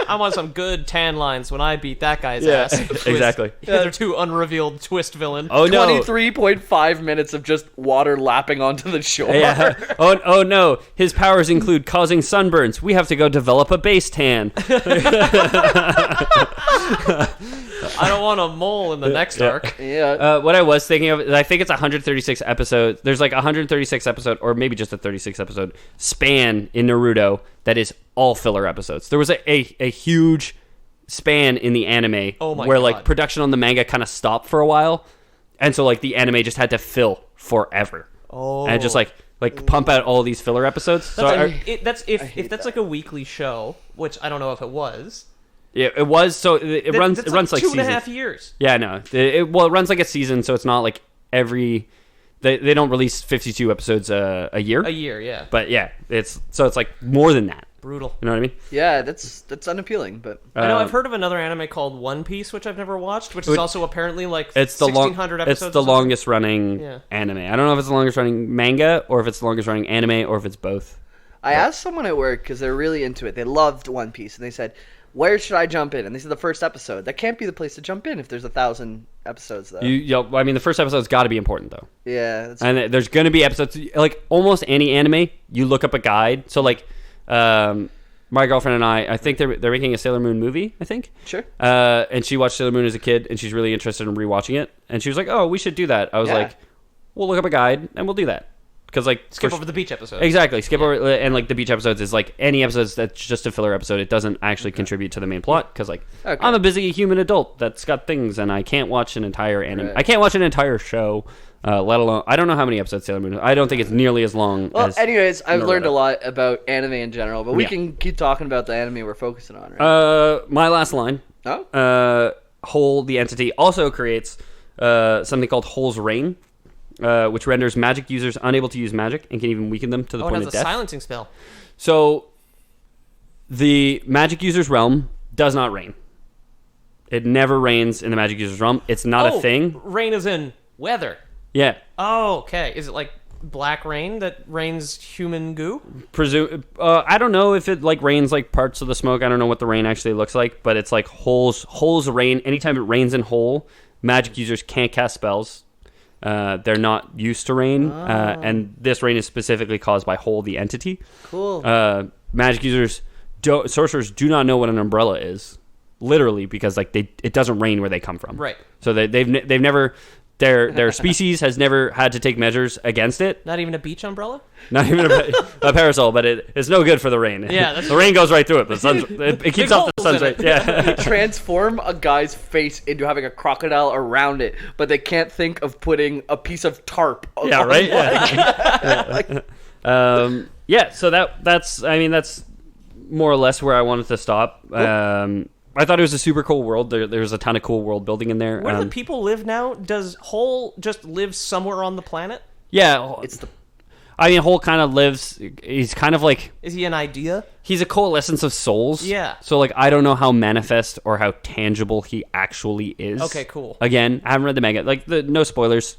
Speaker 1: I want some good tan lines when I beat that guy's ass.
Speaker 2: Exactly.
Speaker 1: Hitherto unrevealed twist villain.
Speaker 2: Oh no!
Speaker 3: 23.5 minutes of just water lapping onto the shore.
Speaker 2: Yeah. Oh no! His powers include causing sunburns. We have to go develop a base tan.
Speaker 1: I don't want a mole in the next arc.
Speaker 3: Yeah.
Speaker 2: What I was thinking of is I think it's 136 episodes. There's like 136 episode, or maybe just a 36 episode span in Naruto that is all filler episodes. There was a huge span in the anime where like production on the manga kind of stopped for a while, and so like the anime just had to fill forever. And just like pump out all these filler episodes.
Speaker 1: That's if that's like a weekly show, which I don't know if it was.
Speaker 2: Yeah, it was. So it runs like
Speaker 1: 2.5 years.
Speaker 2: Yeah, no. It runs like a season, so it's not like every. They don't release 52 episodes a year.
Speaker 1: A year, yeah.
Speaker 2: But yeah, it's like more than that.
Speaker 1: Brutal.
Speaker 2: You know what I mean?
Speaker 3: Yeah, that's unappealing. But
Speaker 1: I know I've heard of another anime called One Piece, which I've never watched, which is also apparently like
Speaker 2: it's the
Speaker 1: 1,600 episodes.
Speaker 2: It's the longest running anime. I don't know if it's the longest running manga or if it's the longest running anime or if it's both.
Speaker 3: I asked someone at work because they're really into it. They loved One Piece, and they said, "Where should I jump in?" And they said the first episode. That can't be the place to jump in if there's 1,000 episodes, though.
Speaker 2: I mean, the first episode's got to be important, though.
Speaker 3: Yeah.
Speaker 2: And there's going to be episodes like almost any anime. You look up a guide. So like, my girlfriend and I think they're making a Sailor Moon movie. I think.
Speaker 3: Sure.
Speaker 2: And she watched Sailor Moon as a kid, and she's really interested in rewatching it. And she was like, "Oh, we should do that." I was like, "We'll look up a guide and we'll do that." Because like
Speaker 1: skip over the beach episodes.
Speaker 2: Exactly, skip over, and like the beach episodes is like any episodes that's just a filler episode. It doesn't actually contribute to the main plot because like I'm a busy human adult that's got things, and I can't watch an entire anime. Right. I can't watch an entire show, let alone I don't know how many episodes Sailor Moon. I don't think it's nearly as long.
Speaker 3: Well,
Speaker 2: as
Speaker 3: anyways, I've
Speaker 2: Naruto.
Speaker 3: learned a lot about anime in general, but we can keep talking about the anime we're focusing on. Right?
Speaker 2: My last line. Whole the entity also creates something called Whole's Reign. Which renders magic users unable to use magic and can even weaken them to the point of death.
Speaker 1: It has a silencing spell.
Speaker 2: So, the magic user's realm does not rain. It never rains in the magic user's realm. It's not a thing.
Speaker 1: Rain is in weather.
Speaker 2: Yeah.
Speaker 1: Oh, okay. Is it like black rain that rains human goo?
Speaker 2: I don't know if it like rains like parts of the smoke. I don't know what the rain actually looks like, but it's like holes of rain. Anytime it rains in hole, magic users can't cast spells. They're not used to rain, and this rain is specifically caused by Hole the entity.
Speaker 3: Cool.
Speaker 2: Magic users, sorcerers do not know what an umbrella is, literally, because like it doesn't rain where they come from.
Speaker 1: Right.
Speaker 2: So they've never. Their species has never had to take measures against it.
Speaker 1: Not even a beach umbrella?
Speaker 2: Not even a parasol, but it's no good for the rain.
Speaker 1: Yeah,
Speaker 2: the rain goes right through it, but it keeps off the sunshine. Yeah.
Speaker 3: They transform a guy's face into having a crocodile around it, but they can't think of putting a piece of tarp.
Speaker 2: Yeah, right. Yeah. So that's more or less where I wanted to stop. Cool. I thought it was a super cool world. There's a ton of cool world building in there.
Speaker 1: Where do the people live now? Does Hole just live somewhere on the planet?
Speaker 2: Yeah. Hole kind of lives... He's kind of like...
Speaker 1: Is he an idea?
Speaker 2: He's a coalescence of souls.
Speaker 1: Yeah.
Speaker 2: So, like, I don't know how manifest or how tangible he actually is.
Speaker 1: Okay, cool.
Speaker 2: Again, I haven't read the manga. Like, no spoilers.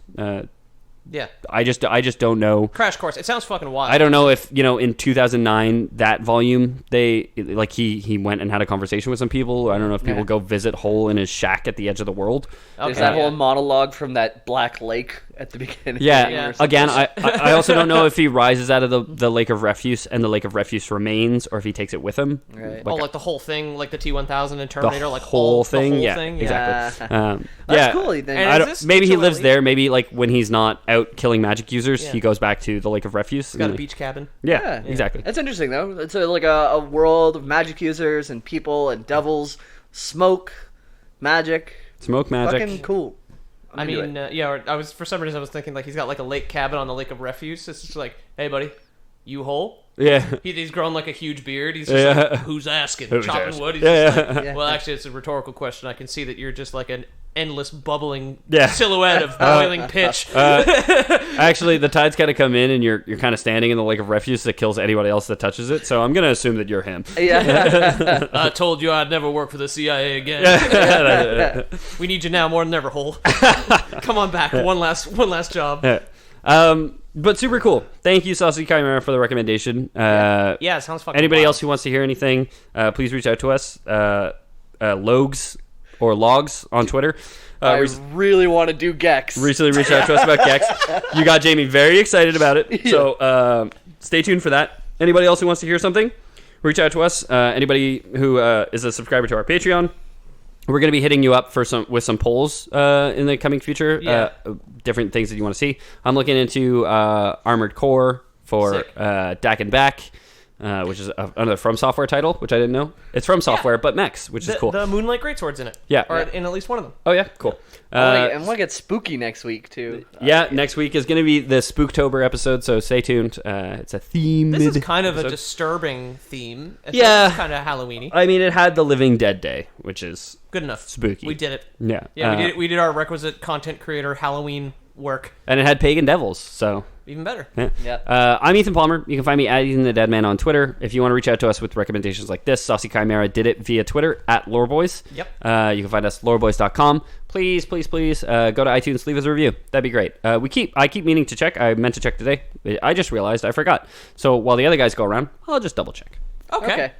Speaker 1: Yeah.
Speaker 2: I just don't know.
Speaker 1: Crash course. It sounds fucking wild.
Speaker 2: I don't know if, in 2009, that volume, he went and had a conversation with some people. I don't know if people go visit Hole in his shack at the edge of the world.
Speaker 3: Okay. There's that whole monologue from that black lake at the beginning.
Speaker 2: Yeah. Again, I also don't know if he rises out of the Lake of Refuse and the Lake of Refuse remains, or if he takes it with him.
Speaker 3: Right.
Speaker 1: Like the whole thing, like the T-1000 and Terminator, like
Speaker 2: whole thing.
Speaker 1: The whole thing?
Speaker 2: Exactly.
Speaker 3: That's cool. Then.
Speaker 2: Maybe he lives there. Maybe like when he's not out killing magic users, he goes back to the Lake of Refuse.
Speaker 1: He's got a beach cabin.
Speaker 2: Yeah, exactly.
Speaker 3: That's interesting, though. It's like a world of magic users and people and devils, smoke, magic. Fucking cool.
Speaker 1: I was for some reason I was thinking like he's got like a lake cabin on the Lake of Refuse. It's just like, hey buddy, you Hole?
Speaker 2: Yeah.
Speaker 1: He's grown like a huge beard. He's just like, who's asking? Chopping wood. He's just like, well, actually, it's a rhetorical question. I can see that you're just like an endless bubbling silhouette of boiling pitch.
Speaker 2: Actually, the tide's kind of come in, and you're kind of standing in the Lake of Refuse that kills anybody else that touches it. So I'm gonna assume that you're him.
Speaker 3: Yeah.
Speaker 1: I told you I'd never work for the CIA again. We need you now more than ever, Hole. Come on back. One last job.
Speaker 2: Yeah. But super cool. Thank you, Saucy Chimera, for the recommendation.
Speaker 1: Yeah, it sounds fucking
Speaker 2: Anybody
Speaker 1: wild.
Speaker 2: else who wants to hear anything, please reach out to us. Logs or Logs on Twitter.
Speaker 3: I really want to do Gex.
Speaker 2: Recently reached out to us about Gex. You got Jamie very excited about it. So stay tuned for that. Anybody else who wants to hear something, reach out to us. Anybody who is a subscriber to our Patreon, we're going to be hitting you up with some polls in the coming future. Different things that you want to see. I'm looking into Armored Core for Dak and Back, which is another From Software title, which I didn't know. It's From Software, but mechs, which is cool.
Speaker 1: The Moonlight Greatsword's in it.
Speaker 2: Yeah.
Speaker 1: Or in at least one of them.
Speaker 2: Oh, yeah? Cool.
Speaker 3: I'm going to get spooky next week, too.
Speaker 2: Next week is going to be the Spooktober episode, so stay tuned. It's a theme.
Speaker 1: This is kind of a disturbing theme. It's kind of Halloween-y.
Speaker 2: I mean, it had the Living Dead Day, which is
Speaker 1: good enough.
Speaker 2: Spooky.
Speaker 1: We did it.
Speaker 2: Yeah.
Speaker 1: Yeah, we did our requisite content creator Halloween work.
Speaker 2: And it had Pagan Devils, so...
Speaker 1: Even better.
Speaker 2: Yeah. I'm Ethan Palmer. You can find me at Ethan the Dead Man on Twitter. If you want to reach out to us with recommendations like this, Saucy Chimera did it via Twitter at Loreboys.
Speaker 1: Yep.
Speaker 2: You can find us at loreboys.com. Please go to iTunes, leave us a review. That'd be great. I keep meaning to check. I meant to check today. I just realized I forgot. So while the other guys go around, I'll just double check.
Speaker 1: Okay.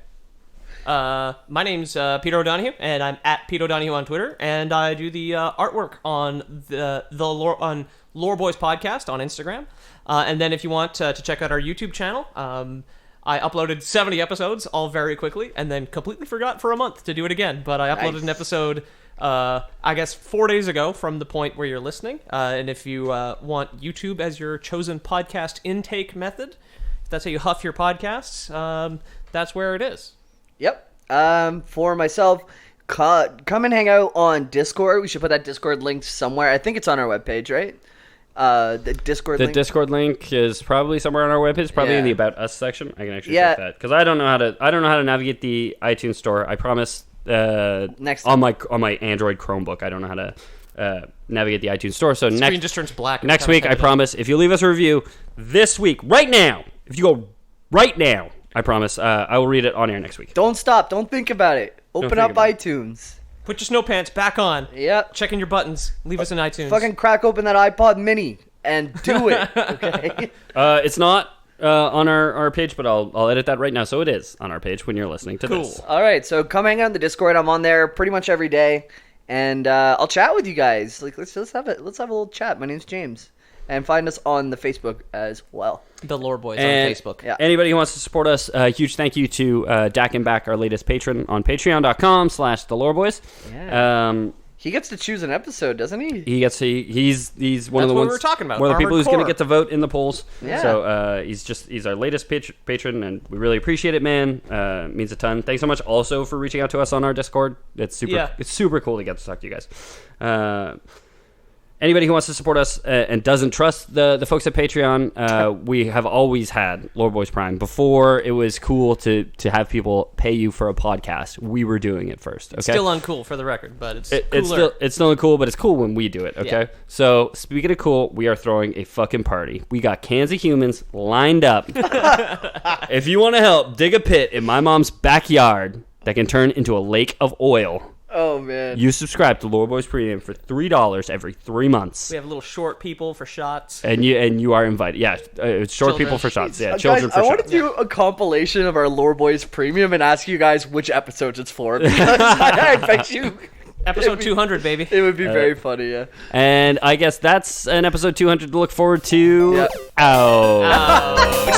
Speaker 1: My name's Peter O'Donohue, and I'm at Pete O'Donohue on Twitter, and I do the artwork on the Lore Boys podcast on Instagram. And then if you want to check out our YouTube channel, I uploaded 70 episodes all very quickly, and then completely forgot for a month to do it again. But I uploaded an episode, I guess 4 days ago from the point where you're listening. And if you want YouTube as your chosen podcast intake method, if that's how you huff your podcasts, that's where it is.
Speaker 3: Yep. For myself, come and hang out on Discord. We should put that Discord link somewhere. I think it's on our webpage, right? The Discord link.
Speaker 2: The Discord link is probably somewhere on our webpage, probably in the About Us section. I can actually check that because I don't know how to navigate the iTunes store. I promise.
Speaker 3: Next
Speaker 2: on my Android Chromebook, I don't know how to navigate the iTunes store. So
Speaker 1: screen just turns black.
Speaker 2: Next week, I promise, if you leave us a review this week, right now, if you go right now, I promise, I will read it on air next week.
Speaker 3: Don't stop. Don't think about it. Open up iTunes.
Speaker 1: Put your snow pants back on.
Speaker 3: Yep.
Speaker 1: Checking your buttons. Leave us an iTunes.
Speaker 3: Fucking crack open that iPod Mini. and do it. Okay.
Speaker 2: It's not on our page, but I'll edit that right now, so it is on our page when you're listening to this.
Speaker 3: All right, so come hang out in the Discord. I'm on there pretty much every day, and I'll chat with you guys. Like, let's have a little chat. My name's James, and find us on the Facebook as well.
Speaker 1: The Lore Boys
Speaker 2: and
Speaker 1: on Facebook.
Speaker 2: Yeah. Anybody who wants to support us, huge thank you to Dak and Back, our latest patron, on patreon.com/the Lore Boys.
Speaker 3: Yeah. He gets to choose an episode, doesn't he?
Speaker 2: He's one of the ones
Speaker 1: we were talking about.
Speaker 2: One of the people who's going to
Speaker 1: Core.
Speaker 2: get to vote in the polls.
Speaker 3: Yeah.
Speaker 2: So he's our latest patron, and we really appreciate it, man. It means a ton. Thanks so much also for reaching out to us on our Discord. It's super cool to get to talk to you guys. Anybody who wants to support us and doesn't trust the folks at Patreon, we have always had Lore Boys Prime. Before it was cool to have people pay you for a podcast, we were doing it first. Okay?
Speaker 1: Still uncool for the record, but it's
Speaker 2: still cool, but it's cool when we do it. Okay. Yeah. So speaking of cool, we are throwing a fucking party. We got cans of humans lined up. If you want to help dig a pit in my mom's backyard that can turn into a lake of oil.
Speaker 3: Oh, man.
Speaker 2: You subscribe to Lore Boys Premium for $3 every 3 months.
Speaker 1: We have little short people for shots.
Speaker 2: And you are invited. Yeah, short
Speaker 1: children.
Speaker 2: People for shots. Yeah,
Speaker 3: guys,
Speaker 2: children for shots.
Speaker 3: I want to do a compilation of our Lore Boys Premium and ask you guys which episodes it's for. Because I bet you...
Speaker 1: Episode 200, baby.
Speaker 3: It would be very funny, yeah.
Speaker 2: And I guess that's an episode 200 to look forward to.
Speaker 3: Yep.
Speaker 2: Ouch.